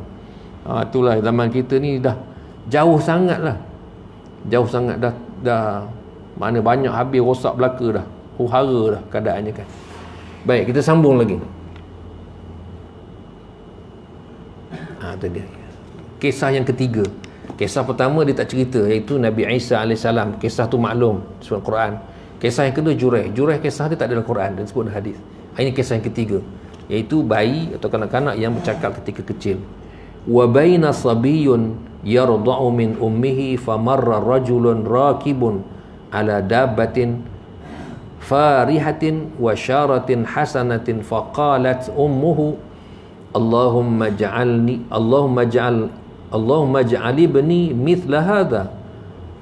Itulah zaman kita ni dah jauh sangat dah mana banyak habis rosak belaka dah, huru-hara dah keadaannya kan. Baik, kita sambung lagi. Itu dia kisah yang ketiga. Kisah pertama dia tak cerita, iaitu Nabi Isa AS. Kisah tu maklum sebut Quran. Kisah yang kedua Jurai kisah dia tak ada dalam Quran dan sebut dalam hadis. Ini kisah yang ketiga, iaitu bayi atau kanak-kanak yang bercakap ketika kecil. Wa baina sabiyyun yarda'u min ummihi famarra rajulun rakibun ala dabbatin farihatin wa syaratin hasanatin faqalat ummuhu Allahumma ja'al ibni mithla hadha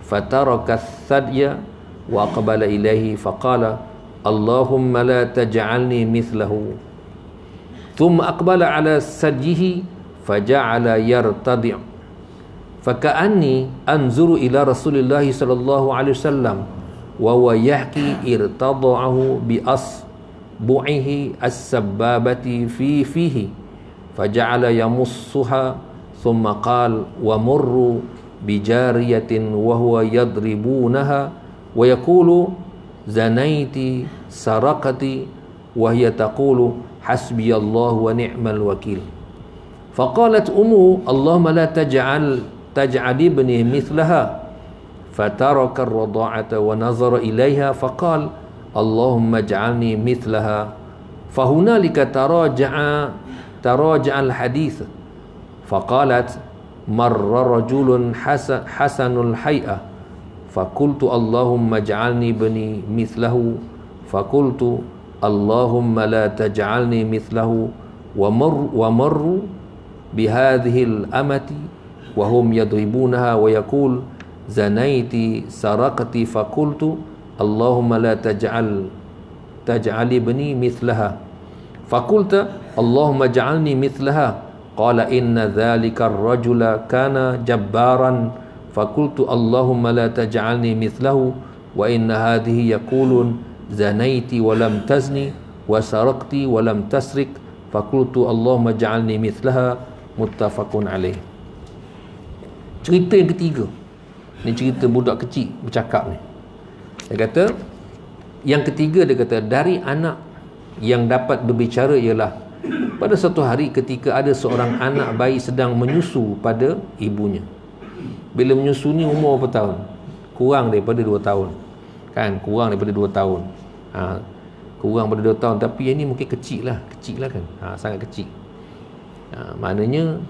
fataraka thadya wa aqbala ilaihi faqala Allahumma la taj'alni mithlahu thumma aqbala ala sadyihi faja'ala yartadi' faka'anni anzuru ila Rasulillah sallallahu alaihi wasallam wa huwa yahki irtada'ahu bi asbu'ihi as-sabbabati fi fihi faja'ala yamussuha thumma qala wa murru bi jariyatin wa huwa yadribunaha wa yaqulu zanaiti sarakati wa hiya taqulu hasbiyallahu wa ni'mal wakil. Faqalat ummu Allahumma la taj'al ibni mithlaha fataraka ar-rada'ata wa nazara ilaiha faqala Allahumma ij'alni mithlaha. Fahunalika taraja'a al-hadith faqalat marra rajulun hasanul hay'ah fakultu Allahumma ij'alni ibni mithlahu fakultu Allahumma la taj'alni mithlahu wa marru bihadhihi al-amati wa hum yadribunaha wa yaqul zanaiti sarakati fakultu Allahumma la taj'al ibni mithlaha fakulta Allahumma ij'alni mithlaha qala inna dhalika ar-rajula kana jabbaran fakultu Allahumma la taj'alni mithlahu wa inna hadhihi yaqulun zanaiti wa lam tazni wa sarakti wa lam tasrik fakultu Allahumma ij'alni mithlaha. Muttafaqun alaih. Cerita yang ketiga ni, cerita budak kecil bercakap ni. Dia kata yang ketiga, dia kata dari anak yang dapat berbicara ialah pada satu hari ketika ada seorang anak bayi sedang menyusu pada ibunya. Bila menyusu ni umur berapa tahun? Kurang daripada 2 tahun. Kan? Kurang daripada 2 tahun. Kurang daripada 2 tahun, tapi yang ni mungkin kecil lah kan. Sangat kecil. Maknanya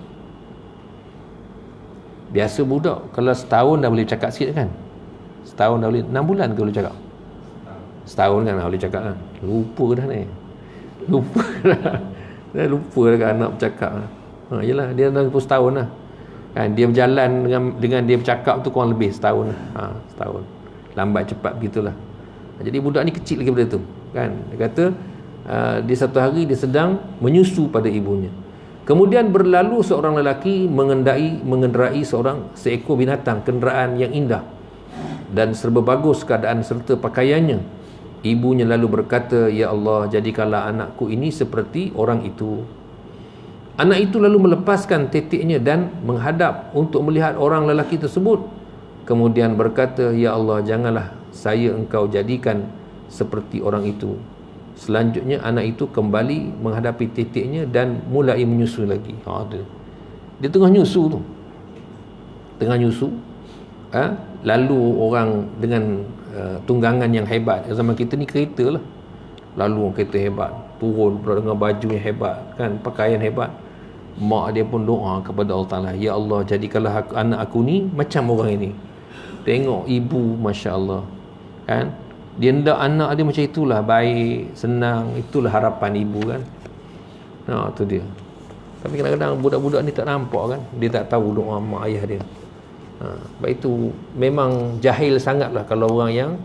biasa budak kalau setahun dah boleh cakap sikit kan. Setahun dah boleh, 6 bulan ke boleh cakap? Setahun kan dah boleh cakap kan. Lupa dah ni. Lupa dah kan anak bercakap. Yelah, dia dah setahun lah kan. Dia berjalan dengan dia bercakap tu kurang lebih setahun lah. Setahun. Lambat cepat begitulah. Jadi budak ni kecil lagi pada tu kan. Dia kata di satu hari dia sedang menyusu pada ibunya. Kemudian berlalu seorang lelaki mengendarai seekor binatang, kenderaan yang indah dan serba bagus keadaan serta pakaiannya. Ibunya lalu berkata, "Ya Allah, jadikanlah anakku ini seperti orang itu." Anak itu lalu melepaskan teteknya dan menghadap untuk melihat orang lelaki tersebut. Kemudian berkata, "Ya Allah, janganlah saya engkau jadikan seperti orang itu." Selanjutnya anak itu kembali menghadapi titiknya dan mulai menyusu lagi. Dia tengah nyusu tu. Lalu orang dengan tunggangan yang hebat. Zaman kita ni kereta lah. Lalu orang kereta hebat, turun pula dengan baju yang hebat kan, pakaian hebat. Mak dia pun doa kepada Allah Ta'ala, "Ya Allah, jadikanlah anak aku ni macam orang ini." Tengok ibu, Masya Allah kan, dia hendak anak dia macam itulah, baik, senang. Itulah harapan ibu kan. Tu dia. Tapi kadang-kadang budak-budak ni tak nampak kan. Dia tak tahu doa mak ayah dia. Sebab itu memang jahil sangatlah kalau orang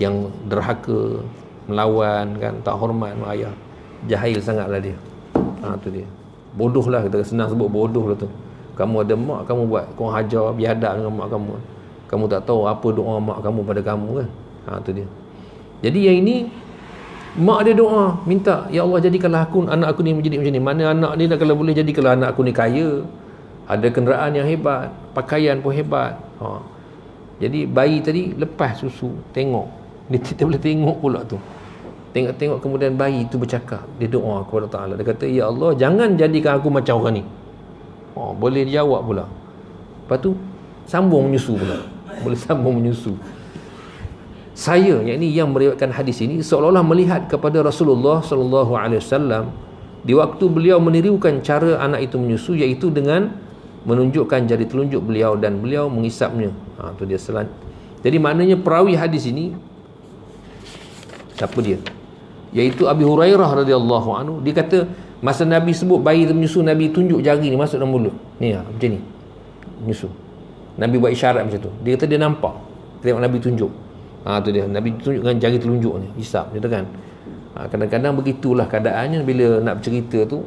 yang derhaka, melawan kan, tak hormat mak ayah. Jahil sangatlah dia. Tu dia. Bodoh lah, kita senang sebut bodoh lah tu. Kamu ada mak, kamu buat kau hajar biadab dengan mak kamu. Kamu tak tahu apa doa mak kamu pada kamu kan. Tu dia. Jadi yang ini mak dia doa, minta, "Ya Allah, jadikanlah anak aku ni menjadi macam ni." Mana anak ni kalau boleh jadikanlah anak aku ni kaya, ada kenderaan yang hebat, pakaian pun hebat. Jadi bayi tadi lepas susu, tengok. Kita boleh tengok pula tu. Tengok kemudian bayi tu bercakap. Dia doa kepada Ta'ala. Dia kata, "Ya Allah, jangan jadikan aku macam orang ni." Boleh dijawab pula. Lepas tu sambung menyusu pula. Boleh sambung menyusu. Saya, yang meriwayatkan hadis ini, seolah-olah melihat kepada Rasulullah sallallahu alaihi wasallam di waktu beliau menirukan cara anak itu menyusu, iaitu dengan menunjukkan jari telunjuk beliau dan beliau mengisapnya. Tu dia Jadi maknanya perawi hadis ini siapa dia? Iaitu Abi Hurairah radhiyallahu anhu. Dia kata masa Nabi sebut bayi itu menyusu, Nabi tunjuk jari ni masuk dalam mulut. Ni macam ni. Menyusu. Nabi buat isyarat macam tu. Dia kata dia nampak. Tengok Nabi tunjuk. Tu dia. Nabi tunjuk dengan jari telunjuk ni, hisap dia kan. Kadang-kadang begitulah keadaannya bila nak bercerita tu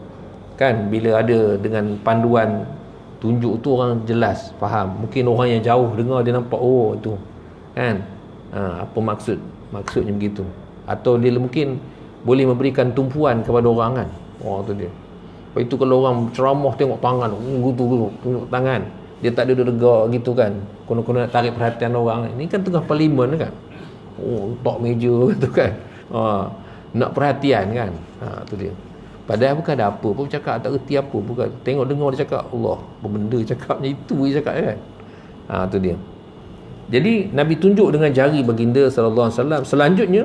kan, bila ada dengan panduan tunjuk tu orang jelas faham. Mungkin orang yang jauh dengar dia nampak, itu kan. Apa maksudnya begitu? Atau dia mungkin boleh memberikan tumpuan kepada orang kan. Tu dia. Lepas itu kalau orang ceramah tengok tangan, tengok tangan, dia tak ada rega gitu kan. Konon-konon nak tarik perhatian orang. Ini kan tengah parlimen kan. Letak meja tu kan. Nak perhatian kan. Tu dia. Padahal bukan ada apa pun cakap, tak reti apa bukan. Tengok dengar dia cakap, Allah, benda cakapnya itu dia cakap kan. Tu dia. Jadi Nabi tunjuk dengan jari baginda sallallahu alaihi wasallam. Selanjutnya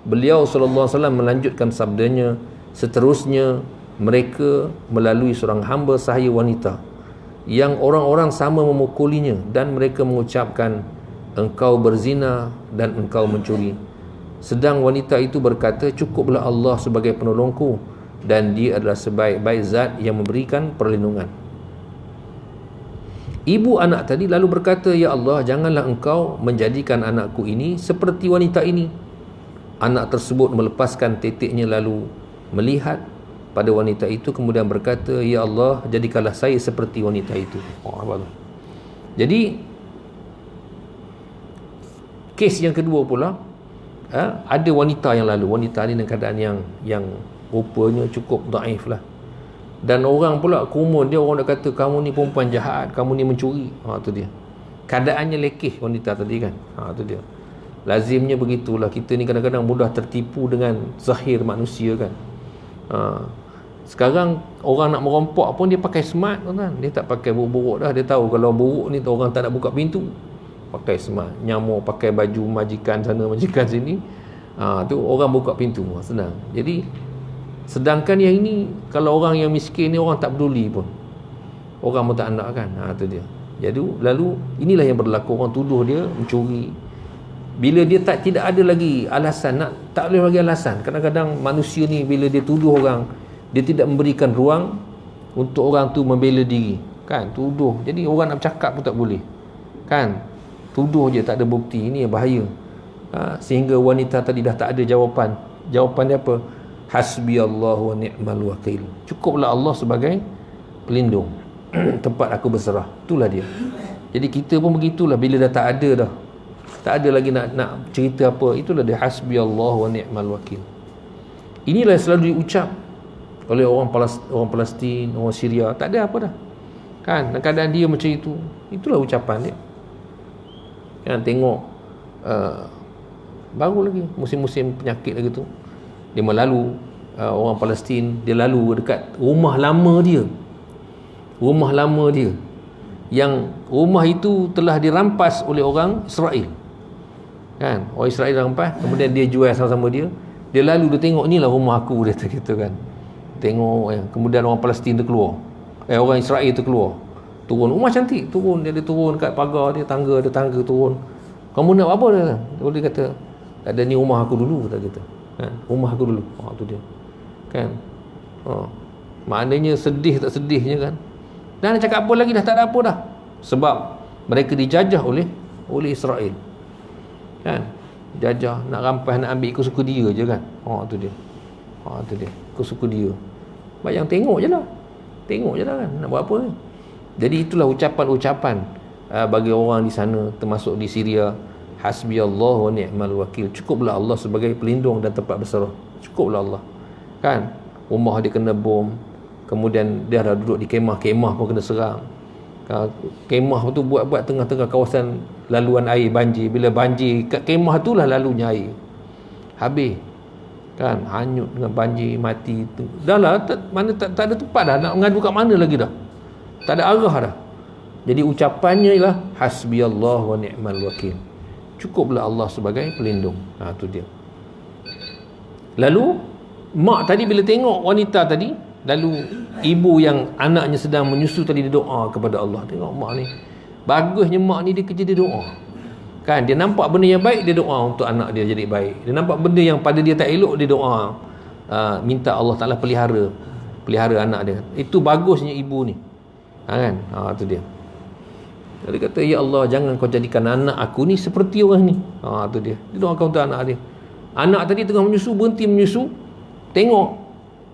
beliau sallallahu alaihi wasallam melanjutkan sabdanya, seterusnya mereka melalui seorang hamba sahaya wanita yang orang-orang sama memukulinya dan mereka mengucapkan, engkau berzina dan engkau mencuri. Sedang wanita itu berkata, cukuplah Allah sebagai penolongku dan dia adalah sebaik-baik zat yang memberikan perlindungan. Ibu anak tadi lalu berkata, ya Allah, janganlah engkau menjadikan anakku ini seperti wanita ini. Anak tersebut melepaskan titiknya lalu melihat pada wanita itu, kemudian berkata, ya Allah, jadikanlah saya seperti wanita itu. Jadi kes yang kedua pula, ada wanita yang lalu. Wanita ni dalam keadaan yang rupanya cukup daif lah. Dan orang pula kumun dia, orang dah kata kamu ni perempuan jahat, kamu ni mencuri. Tu dia. Keadaannya lekeh wanita tadi kan. Tu dia. Lazimnya begitulah, kita ni kadang-kadang mudah tertipu dengan zahir manusia kan. Sekarang orang nak merompak pun dia pakai smart kan. Dia tak pakai buruk-buruk dah. Dia tahu kalau buruk ni orang tak nak buka pintu. Pakai smart, nyamuk, pakai baju majikan sana majikan sini. Tu orang buka pintu, senang. Jadi sedangkan yang ini, kalau orang yang miskin ni orang tak peduli pun, orang pun tak nak kan. Tu dia. Jadi lalu inilah yang berlaku, orang tuduh dia mencuri bila dia tidak ada lagi alasan, tak boleh lagi alasan. Kadang-kadang manusia ni bila dia tuduh orang, dia tidak memberikan ruang untuk orang tu membela diri kan. Tuduh, jadi orang nak bercakap pun tak boleh kan. Tuduh je, tak ada bukti. Ini yang bahaya. Sehingga wanita tadi dah tak ada jawapan. Jawapan dia apa? Hasbiyallahu wa ni'mal wakil. Cukuplah Allah sebagai pelindung. Tempat aku berserah. Itulah dia. Jadi kita pun begitulah, bila dah tak ada dah, tak ada lagi nak cerita apa, itulah dia, hasbiyallahu wa ni'mal wakil. Inilah yang selalu diucap oleh orang Palestin, orang Syria. Tak ada apa dah kan. Keadaan dia macam itu. Itulah ucapan dia kan. Tengok baru lagi musim-musim penyakit lagi tu, dia melalu orang Palestin, dia lalu dekat rumah lama dia. Rumah lama dia, yang rumah itu telah dirampas oleh orang Israel kan. Orang Israel rampas, kemudian dia jual sama-sama dia. Dia lalu, dia tengok, inilah rumah aku, dia kata kan. Tengok kemudian orang Palestin tu keluar, orang Israel tu keluar, turun. Rumah cantik, turun. Dia turun kat pagar dia, tangga turun. Kamu nak apa dia? Dia kata, tak ada, ni rumah aku dulu, kata kan? Rumah aku dulu. Tu dia kan. Maknanya sedih tak sedihnya kan. Dan nak cakap apa lagi, dah tak ada apa dah. Sebab mereka dijajah oleh Israel kan. Jajah, nak rampas, nak ambil ikut suku dia je kan. Tu dia. Tu dia, ikut suku dia. Bayang, tengok je lah kan, nak buat apa ni. Jadi itulah ucapan-ucapan bagi orang di sana, termasuk di Syria. Hasbiyallahu wa ni'mal wakil. Cukuplah Allah sebagai pelindung dan tempat berserah. Cukuplah Allah kan. Rumah dia kena bom, kemudian dia dah duduk di kemah pun kena serang. Kemah tu buat tengah-tengah kawasan laluan air banjir. Bila banjir kat kemah tu lah lalunya air, habis kan, hanyut dengan banjir, mati. Dah lah, tak ada tempat dah nak mengadu kat mana lagi dah, tak ada arah dah. Jadi ucapannya ialah hasbiyallahu wa ni'mal wakil. Cukuplah Allah sebagai pelindung. Tu dia. Lalu mak tadi bila tengok wanita tadi, lalu ibu yang anaknya sedang menyusu tadi, dia doa kepada Allah. Tengok mak ni, bagusnya mak ni, dia kerja dia doa kan. Dia nampak benda yang baik, dia doa untuk anak dia jadi baik. Dia nampak benda yang pada dia tak elok, dia doa, minta Allah Ta'ala pelihara anak dia. Itu bagusnya ibu ni kan. Tu dia. Dia kata, ya Allah, jangan kau jadikan anak aku ni seperti orang ni. Tu dia. Dia doakan untuk anak dia. Anak tadi tengah menyusu, berhenti menyusu, tengok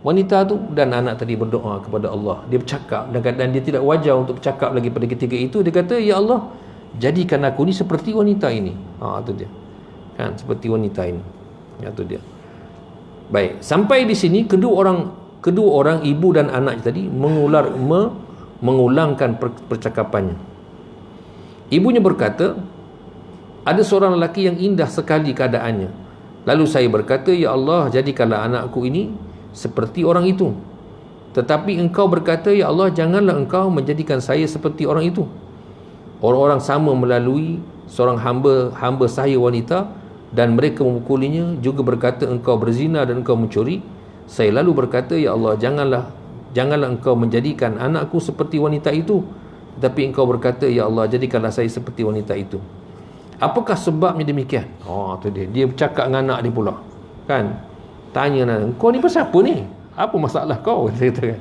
wanita tu, dan anak tadi berdoa kepada Allah. Dia bercakap, dan dia tidak wajar untuk bercakap lagi pada ketika itu. Dia kata, ya Allah, jadikan aku ni seperti wanita ini. Tu dia. kan, seperti wanita ini. Itu dia. Baik, sampai di sini kedua orang ibu dan anak tadi mengulangkan percakapannya. Ibunya berkata, ada seorang lelaki yang indah sekali keadaannya. Lalu saya berkata, ya Allah, jadikanlah anakku ini seperti orang itu. Tetapi engkau berkata, ya Allah, janganlah engkau menjadikan saya seperti orang itu. Orang-orang sama melalui seorang hamba saya wanita, dan mereka memukulinya, juga berkata engkau berzina dan engkau mencuri. Saya lalu berkata, ya Allah, janganlah engkau menjadikan anakku seperti wanita itu. Tetapi engkau berkata, ya Allah, jadikanlah saya seperti wanita itu. Apakah sebabnya demikian? Tu dia bercakap dengan anak dia pula, kan, tanya, kau ni pasal apa ni? Apa masalah kau? Saya kata, kan,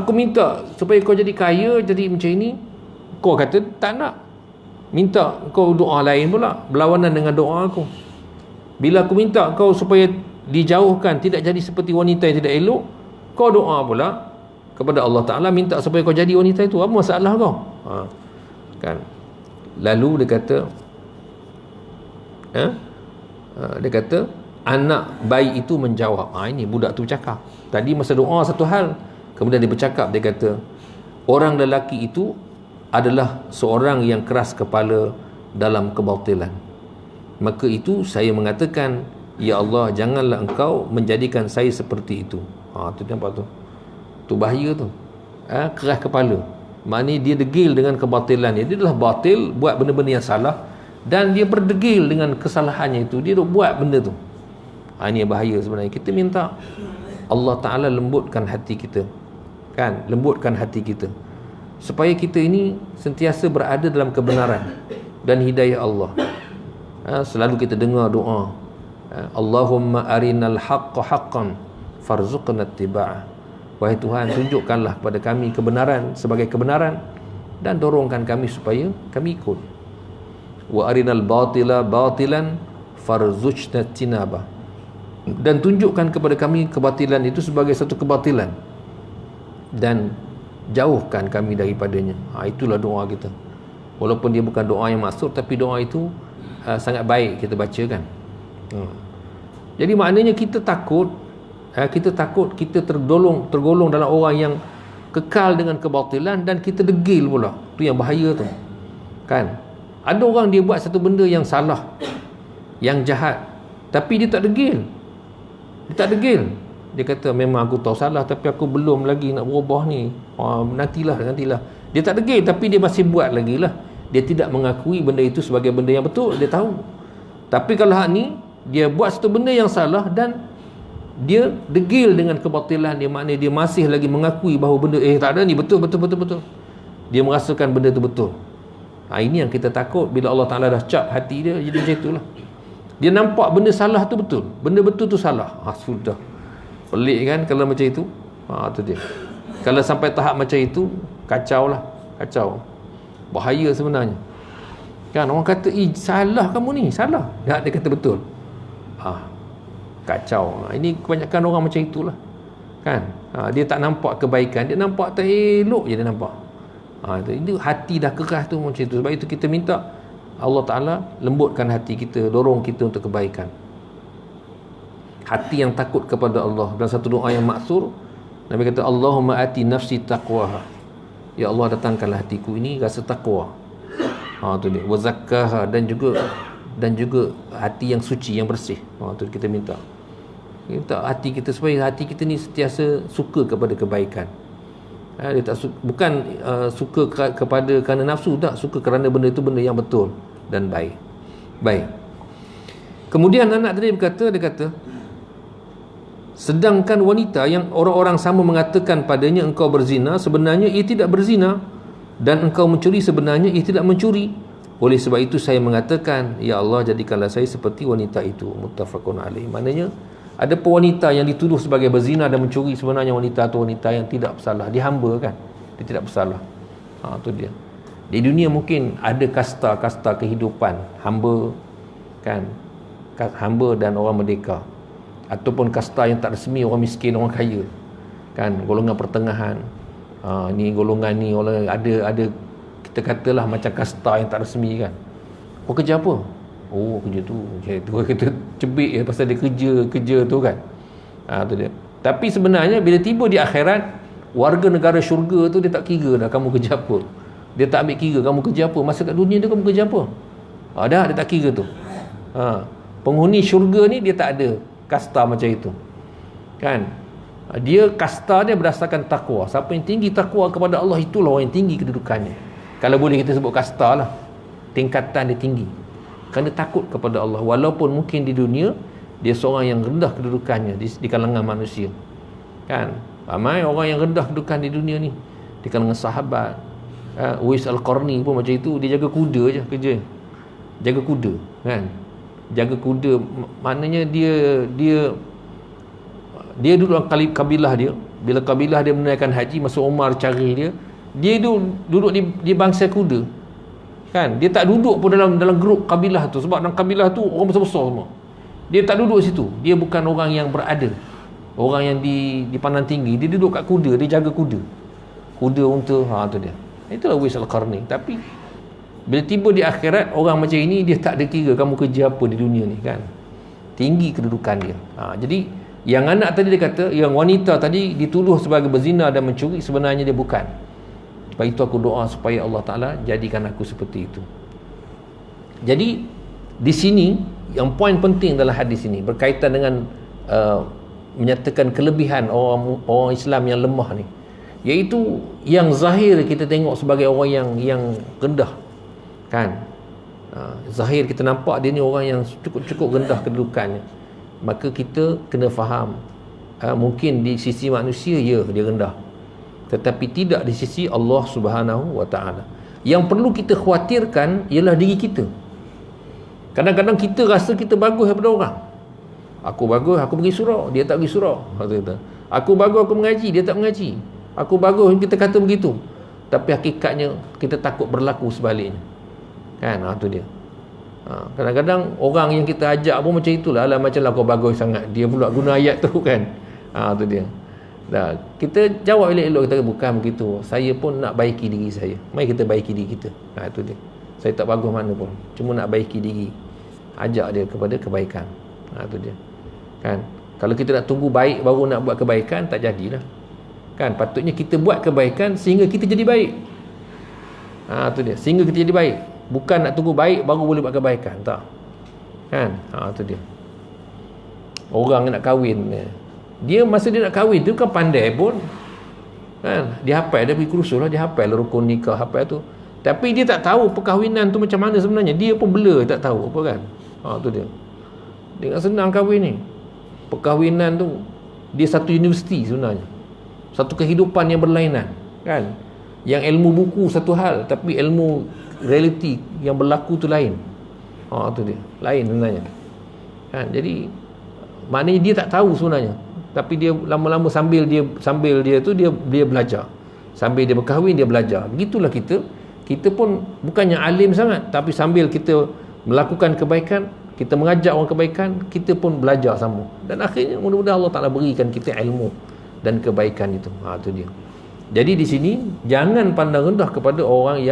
aku minta supaya kau jadi kaya, jadi macam ini. Kau kata tak nak. Minta kau doa lain pula, berlawanan dengan doa aku. Bila aku minta kau supaya dijauhkan, tidak jadi seperti wanita yang tidak elok, kau doa pula kepada Allah Ta'ala, minta supaya kau jadi wanita itu. Apa masalah kau? Kan. Lalu dia kata, dia kata, anak bayi itu menjawab. Ini budak tu cakap. Tadi masa doa satu hal, kemudian dia bercakap, dia kata, orang lelaki itu adalah seorang yang keras kepala dalam kebatilan. Maka itu saya mengatakan, ya Allah, janganlah engkau menjadikan saya seperti itu. Tu nampak tu. Tu bahaya tu. Keras kepala. Maknanya dia degil dengan kebatilan. Dia adalah batil, buat benda-benda yang salah, dan dia berdegil dengan kesalahannya itu. Dia duk buat benda tu. Ini bahaya sebenarnya. Kita minta Allah Ta'ala lembutkan hati kita, kan, lembutkan hati kita, supaya kita ini sentiasa berada dalam kebenaran dan hidayah Allah. Selalu kita dengar doa, Allahumma arinal haqqa haqqan farzuqna ittiba'ah. Wahai Tuhan, tunjukkanlah kepada kami kebenaran sebagai kebenaran, dan dorongkan kami supaya kami ikut. Wa arinal batila batilan farzuqna tinaba. Dan tunjukkan kepada kami kebatilan itu sebagai satu kebatilan, dan jauhkan kami daripadanya. Itulah doa kita. Walaupun dia bukan doa yang maksud, tapi doa itu sangat baik kita baca, kan. Jadi maknanya kita takut kita tergolong dalam orang yang kekal dengan kebatilan, dan kita degil pula. Tu yang bahaya tu, kan. Ada orang dia buat satu benda yang salah, yang jahat, tapi dia tak degil. Dia kata, memang aku tahu salah, tapi aku belum lagi nak berubah ni. Nantilah. Dia tak degil, tapi dia masih buat lagi lah. Dia tidak mengakui benda itu sebagai benda yang betul. Dia tahu. Tapi kalau hak ni, dia buat satu benda yang salah, dan dia degil dengan kebatilan dia, maknanya dia masih lagi mengakui bahawa benda tak ada ni, betul. Dia merasakan benda tu betul. Ini yang kita takut. Bila Allah Ta'ala dah cap hati dia, jadi macam itulah. Dia nampak benda salah tu betul, benda betul tu salah. Sudah. Pelik kan kalau macam itu. Tu dia. Kalau sampai tahap macam itu, kacau. Bahaya sebenarnya. Kan, orang kata, salah kamu ni, salah. Dia kata betul. Kacau. Ini kebanyakan orang macam itulah. Kan? Dia tak nampak kebaikan, dia nampak tak elok je dia nampak. Itu hati dah keras tu macam itu. Sebab itu kita minta Allah Ta'ala lembutkan hati kita, dorong kita untuk kebaikan. Hati yang takut kepada Allah. Dalam satu doa yang maksur, Nabi kata, Allahumma ati nafsi taqwaha. Ya Allah, datangkanlah hatiku ini rasa takwa. Tu dia. Wa zakkaha, dan juga hati yang suci, yang bersih. Tu kita minta hati kita, supaya hati kita ni sentiasa suka kepada kebaikan. Dia tak bukan suka kepada kerana nafsu, tak, suka kerana benda itu benda yang betul dan baik. Kemudian anak tadi dia kata, sedangkan wanita yang orang-orang sama mengatakan padanya engkau berzina, sebenarnya ia tidak berzina, dan engkau mencuri, sebenarnya ia tidak mencuri. Oleh sebab itu saya mengatakan, ya Allah, jadikanlah saya seperti wanita itu. Muttafaqun alaih. Maknanya ada pun wanita yang dituduh sebagai berzina dan mencuri, sebenarnya wanita itu wanita yang tidak bersalah. Dia hamba, kan, dia tidak bersalah. Itu dia. Di dunia mungkin ada kasta-kasta kehidupan, hamba, kan, hamba dan orang merdeka, ataupun kasta yang tak resmi, orang miskin, orang kaya, kan, golongan pertengahan. Ni golongan ni orang ada kita katalah macam kasta yang tak resmi, kan. Orang kerja apa? Oh, kerja tu. Tu kita cebik ya pasal dia kerja tu kan. Tu dia. Tapi sebenarnya bila tiba di akhirat, warga negara syurga tu dia tak kira dah kamu kerja apa. Dia tak ambil kira kamu kerja apa. Masa kat dunia tu kamu kerja apa. Dah dia tak kira tu. Penghuni syurga ni dia tak ada kasta macam itu. Kan? Dia kasta dia berdasarkan takwa. Siapa yang tinggi takwa kepada Allah, itulah orang yang tinggi kedudukannya. Kalau boleh kita sebut kasta lah. Tingkatan dia tinggi. Kerana takut kepada Allah. Walaupun mungkin di dunia dia seorang yang rendah kedudukannya di kalangan manusia. Kan? Ramai orang yang rendah kedudukan di dunia ni. Di kalangan sahabat. Uwais Al-Qarni pun macam itu. Dia jaga kuda je kerja. Jaga kuda. Kan? Jaga kuda. Maknanya dia duduk dalam kabilah dia. Bila kabilah dia menunaikan haji, masa Umar cari dia, dia duduk di bangsa kuda. Kan? Dia tak duduk pun dalam grup kabilah tu. Sebab dalam kabilah tu orang besar-besar semua. Dia tak duduk situ. Dia bukan orang yang berada. Orang yang dipandang tinggi. Dia duduk kat kuda. Dia jaga kuda. Kuda unta. Tu dia. Itulah Uwais Al-Qarni. Tapi bila tiba di akhirat, orang macam ini dia tak ada kira kamu kerja apa di dunia ni kan. Tinggi kedudukan dia. Jadi yang anak tadi dia kata, yang wanita tadi dituduh sebagai berzina dan mencuri, sebenarnya dia bukan. Sebab itu aku doa supaya Allah Ta'ala jadikan aku seperti itu. Jadi di sini yang poin penting dalam hadis ini berkaitan dengan menyatakan kelebihan orang Islam yang lemah ni, iaitu yang zahir kita tengok sebagai orang yang rendah kan. Zahir kita nampak dia ni orang yang cukup rendah kedudukannya. Maka kita kena faham, mungkin di sisi manusia ya dia rendah, tetapi tidak di sisi Allah Subhanahu wa Ta'ala. Yang perlu kita khawatirkan ialah diri kita. Kadang-kadang kita rasa kita bagus daripada orang. Aku bagus, aku pergi surau, dia tak pergi surau. Aku bagus, aku mengaji, dia tak mengaji. Aku bagus, kita kata begitu. Tapi hakikatnya kita takut berlaku sebaliknya. Kan? Tu dia. Kadang-kadang orang yang kita ajak pun macam itulah. Macam lah kau bagus sangat. Dia pula guna ayat tu kan. Tu dia. Kita jawab elok-elok, kita kata bukan begitu. Saya pun nak baiki diri saya. Mari kita baiki diri kita. Tu dia. Saya tak bagus mana pun. Cuma nak baiki diri. Ajak dia kepada kebaikan. Tu dia. Kan? Kalau kita nak tunggu baik baru nak buat kebaikan, tak jadilah. Kan? Patutnya kita buat kebaikan sehingga kita jadi baik. Tu dia. Sehingga kita jadi baik. Bukan nak tunggu baik baru boleh buat kebaikan. Tak. Kan? Tu dia. Orang nak kahwin, dia masa dia nak kahwin tu kan pandai pun. Kan? Dia hafal, dia pergi kursus lah, dia hafal rukun nikah, hafal tu. Tapi dia tak tahu perkahwinan tu macam mana sebenarnya. Dia pun blur, tak tahu apa kan. Tu dia. Dia tak senang kahwin ni. Perkahwinan tu dia satu universiti sebenarnya. Satu kehidupan yang berlainan. Kan? Yang ilmu buku satu hal, tapi ilmu realiti yang berlaku tu lain. Tu dia. Lain sebenarnya. Kan? Jadi maknanya dia tak tahu sebenarnya. Tapi dia lama-lama sambil dia tu dia belajar. Sambil dia berkahwin dia belajar. Begitulah kita pun bukannya alim sangat, tapi sambil kita melakukan kebaikan, kita mengajak orang kebaikan, kita pun belajar sama. Dan akhirnya mudah-mudahan Allah Ta'ala berikan kita ilmu dan kebaikan itu. Itu dia. Jadi di sini jangan pandang rendah kepada orang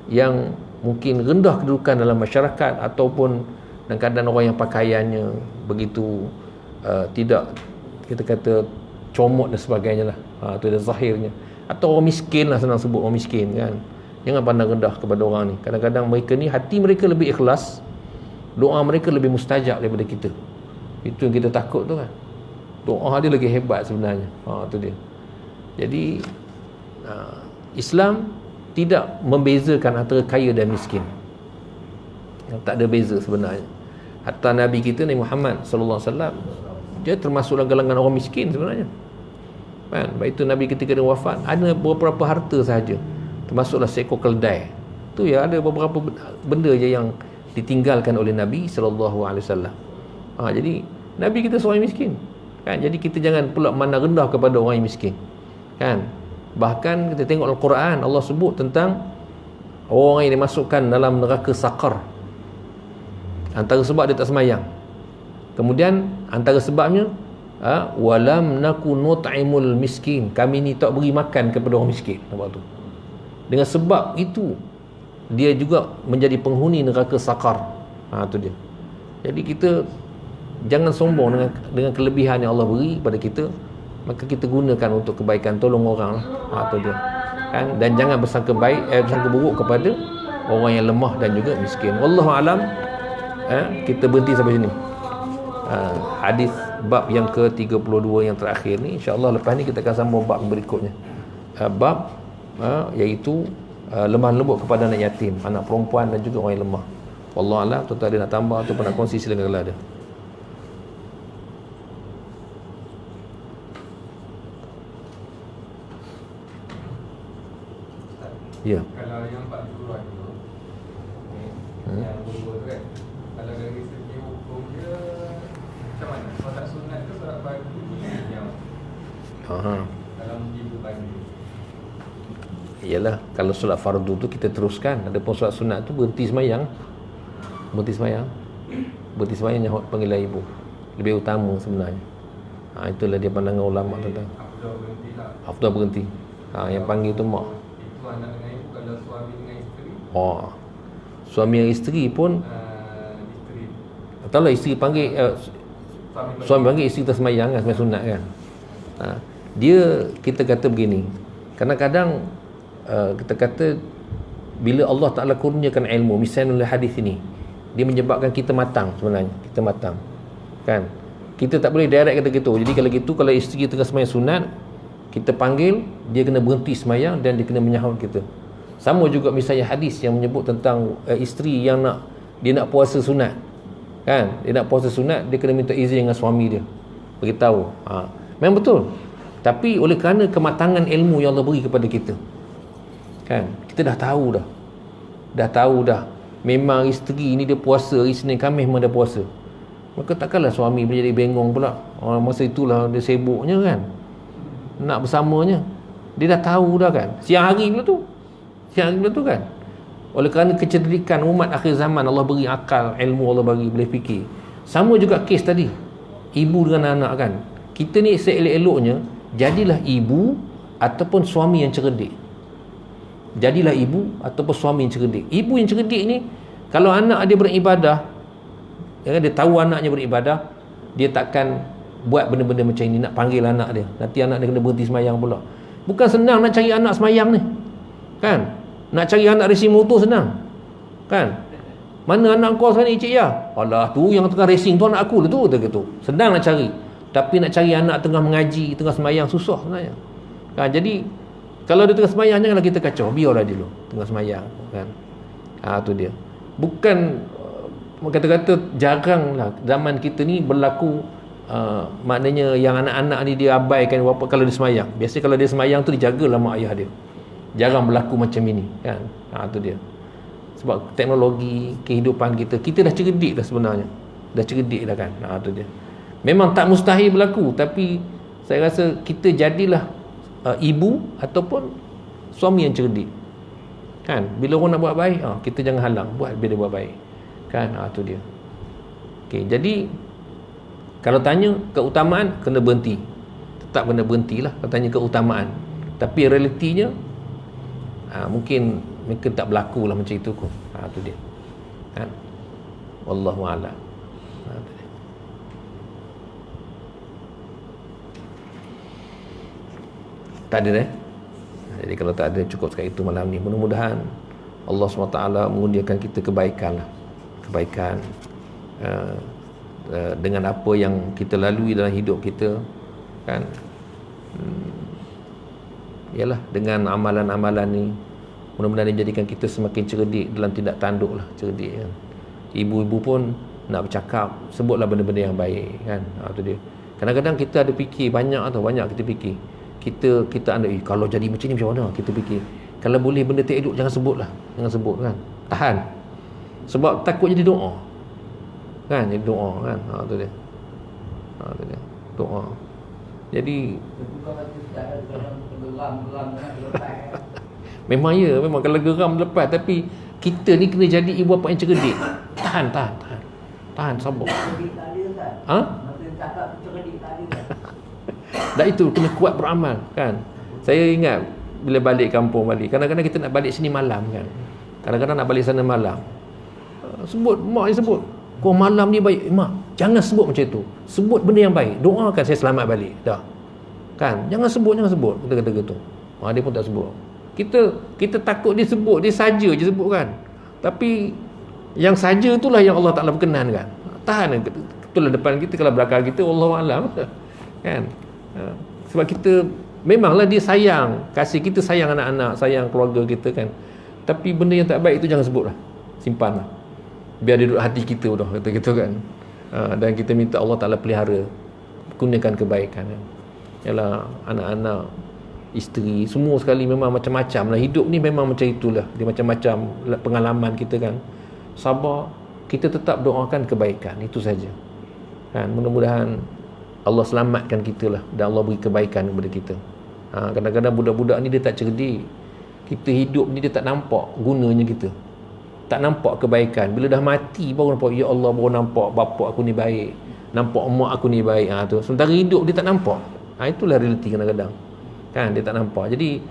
yang mungkin rendah kedudukan dalam masyarakat, ataupun kadang-kadang orang yang pakaiannya begitu tidak, kita kata comot dan sebagainya lah. Itu dia zahirnya. Atau orang miskin lah, senang sebut orang miskin kan. Jangan pandang rendah kepada orang ni. Kadang-kadang mereka ni hati mereka lebih ikhlas, doa mereka lebih mustajab daripada kita. Itu yang kita takut tu kan. Doa dia lagi hebat sebenarnya. Itu dia. Jadi Islam tidak membezakan antara kaya dan miskin. Tak ada beza sebenarnya. Hatta Nabi kita Nabi Muhammad sallallahu alaihi wasallam, dia termasuk dalam kalangan orang miskin sebenarnya. Kan? Baik itu Nabi ketika dia wafat ada beberapa harta sahaja. Termasuklah seekor keldai. Tu ya, ada beberapa benda je yang ditinggalkan oleh Nabi sallallahu alaihi wasallam. Jadi Nabi kita seorang miskin. Kan? Jadi kita jangan pula memandang rendah kepada orang yang miskin. Kan? Bahkan kita tengok Al-Quran, Allah sebut tentang orang yang dimasukkan dalam neraka Saqar. Antara sebab dia tak semayang. Kemudian antara sebabnya walam naku nut'imul miskin. Kami ni tak beri makan kepada orang miskin. Nampak tu. Dengan sebab itu dia juga menjadi penghuni neraka Saqar. Tu dia. Jadi kita jangan sombong dengan kelebihan yang Allah beri kepada kita, maka kita gunakan untuk kebaikan, tolong orang lah. Tu dia. Kan? Dan jangan bersangka bersangka buruk kepada orang yang lemah dan juga miskin. Wallahu alam. Kita berhenti sampai sini. Hadis bab yang ke-32 yang terakhir ni, insya-Allah lepas ni kita akan sambung bab berikutnya. Bab iaitu lemah lembut kepada anak yatim, anak perempuan dan juga orang yang lemah. Wallahu a'lam. Tuan-tuan ada nak tambah ataupun nak kongsi, silakan kalau ada. Ya. Kalau yang 40 tu yang dua tu kan, kalau dari segi hukum dia macam mana? Solat sunat ke solat pagi yang kalau ibu pagi? Iyalah, kalau solat fardu tu kita teruskan. Adapun solat sunat tu berhenti semayang. Berhenti semayang yang panggilan ibu lebih utama sebenarnya. Itulah dia pandangan ulama tentang afdal berhenti. Yang panggil tu mak. Itu anak dengan ibu. Kalau suami dengan isteri, suami dan isteri pun isteri tahulah, isteri panggil suami panggil, isteri tersemayang kan, semayang sunat kan. Dia, kita kata begini, kadang-kadang kita kata bila Allah Ta'ala kurniakan ilmu, misalnya oleh hadis ini, dia menyebabkan kita matang sebenarnya. Kita matang kan. Kita tak boleh direct kata gitu. Jadi kalau gitu, kalau isteri tengah semayang sunat, kita panggil, dia kena berhenti semayang dan dia kena menyahut kita. Sama juga misalnya hadis yang menyebut tentang isteri yang dia nak puasa sunat kan. Dia nak puasa sunat, dia kena minta izin dengan suami dia, beritahu. Memang betul. Tapi oleh kerana kematangan ilmu yang Allah beri kepada kita kan, kita dah tahu dah memang isteri ni dia puasa, Isnin Khamis memang dia puasa, maka takkanlah suami menjadi bengong pula. Masa itulah dia sibuknya kan, nak bersamanya. Dia dah tahu dah kan, siang hari pula tu kan. Oleh kerana kecerdikan umat akhir zaman, Allah beri akal, ilmu Allah bagi, boleh fikir. Sama juga kes tadi, ibu dengan anak kan. Kita ni seelok-eloknya jadilah ibu ataupun suami yang cerdik. Jadilah ibu ataupun suami yang cerdik. Ibu yang cerdik ni, kalau anak dia beribadah, dia tahu anaknya beribadah, dia takkan buat benda-benda macam ini, nak panggil anak dia. Nanti anak dia kena berhenti semayang pula. Bukan senang nak cari anak semayang ni kan. Nak cari anak racing motor senang kan. Mana anak kau sekarang ni, cik ya? Alah, tu yang tengah racing tu anak aku lah tu, gitu. Senang nak cari. Tapi nak cari anak tengah mengaji, tengah semayang, susah sebenarnya kan. Jadi kalau dia tengah semayang, janganlah kita kacau, biarlah dia dulu tengah semayang kan. Tu dia. Bukan kata-kata jarang lah zaman kita ni berlaku. Maknanya yang anak-anak ni dia abaikan bapa kalau dia semayang. Biasanya kalau dia semayang tu dijagalah mak ayah dia. Jarang berlaku macam ini kan. Tu dia. Sebab teknologi kehidupan kita dah cerdik dah sebenarnya. Dah cerdik dah kan. Tu dia. Memang tak mustahil berlaku, tapi saya rasa kita jadilah ibu ataupun suami yang cerdik kan. Bila orang nak buat baik, kita jangan halang, buat bila buat baik kan. Tu dia. Okey, jadi kalau tanya keutamaan, kena berhenti, tetap kena berhentilah. Kalau tanya keutamaan, tapi realitinya mungkin tak berlaku lah macam itu kot. Tu dia kan. Wallahu a'lam. Tak ada jadi kalau tak ada, cukup sekali itu malam ni. Mudah-mudahan Allah SWT mengundiakan kita kebaikan lah. Kebaikan dengan apa yang kita lalui dalam hidup kita kan. Yalah, dengan amalan-amalan ni mudah-mudahan dijadikan kita semakin cerdik dalam tindak tanduk lah. Cerdik kan. Ibu-ibu pun nak bercakap, sebutlah benda-benda yang baik kan. Tu dia. Kadang-kadang kita ada fikir banyak kita fikir. Kita anda kalau jadi macam ni macam mana, kita fikir. Kalau boleh benda tak elok, jangan sebut kan. Tahan. Sebab takut jadi doa kan, jadi doa kan. Tu dia. Doa. Jadi memang kalau geram lepas, tapi kita ni kena jadi ibu bapa yang cerdik. Tahan, sabar. Dah itu kena kuat beramal kan. Saya ingat bila balik kampung balik, kadang-kadang kita nak balik sini malam kan. Kadang-kadang nak balik sana malam. Sebut, mak dia sebut. Kau malam ni baik. Mak, jangan sebut macam tu. Sebut benda yang baik. Doakan saya selamat balik. Dah. Kan? Jangan sebut. Kita kata gitu. Dia pun tak sebut. Kita takut dia sebut. Dia saja je sebut kan. Tapi yang saja itulah yang Allah Ta'ala berkenan kan. Tahan. Itulah depan kita. Kalau belakang kita, Wallahualam. Kan? Sebab kita, memanglah dia sayang. Kasih kita sayang anak-anak, sayang keluarga kita kan. Tapi benda yang tak baik itu jangan sebut lah. Simpan lah. Biar dia duduk hati kita dah. Kata gitu kan. Dan kita minta Allah Ta'ala pelihara. Kurniakan kebaikan. Yalah, anak-anak, isteri, semua sekali memang macam-macam lah. Hidup ni memang macam itulah. Dia macam-macam pengalaman kita kan. Sabar, kita tetap doakan kebaikan. Itu saja. Kan? Mudah-mudahan Allah selamatkan kita lah. Dan Allah beri kebaikan kepada kita. Kadang-kadang budak-budak ni dia tak cerdik. Kita hidup ni dia tak nampak gunanya kita. Tak nampak kebaikan. Bila dah mati baru nampak, ya Allah, baru nampak bapak aku ni baik. Nampak mak aku ni baik. Tu. Sementara hidup dia tak nampak. Itulah realiti kadang-kadang. Kan, dia tak nampak. Jadi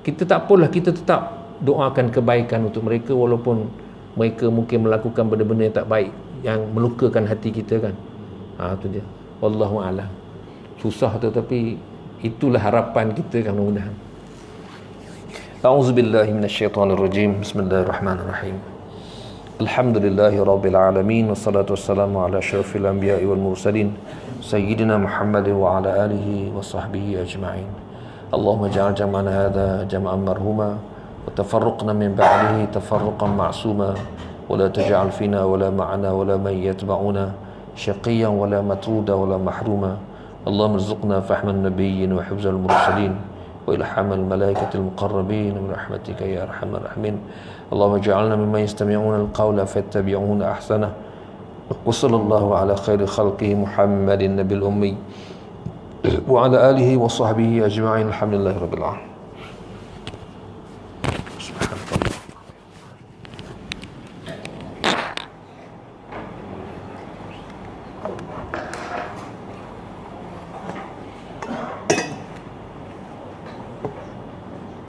kita tak apalah, kita tetap doakan kebaikan untuk mereka walaupun mereka mungkin melakukan benda-benda yang tak baik, yang melukakan hati kita kan. Itu dia. Wallahu a'lam. Susah tu, tapi itulah harapan kita kan, mudah-mudahan. A'udzubillahi minasyaitonirrajim. Bismillahirrahmanirrahim. Alhamdulillahi rabbil alamin, wassalatu wassalamu ala asyrafil anbiya'i wal mursalin sayyidina Muhammadin wa ala alihi wa sahbihi ajma'in. Allahumma ja'al jam'ana hadha jam'an marhuma wa tafarruqna min ba'dihi tafarruqan ma'suma wa la taj'al fina wa la ma'ana wa la man yatba'una syaqiyan wa la matruda wa la mahruma. Allahumma rzuqna fahman nabiyyin wa hifzal mursalin wa ilhamal malaikatil muqarrabin bi rahmatika ya arhamar rahimin. Allahumma ja'alna mimman yastami'una al-qawla fayattabi'una ahsanah. Wa sallallahu ala khairi khalqihi Muhammadin nabil ummi wa ala alihi wa sahbihi ajma'in. Alhamdulillahi rabbil alamin. Subhanallah.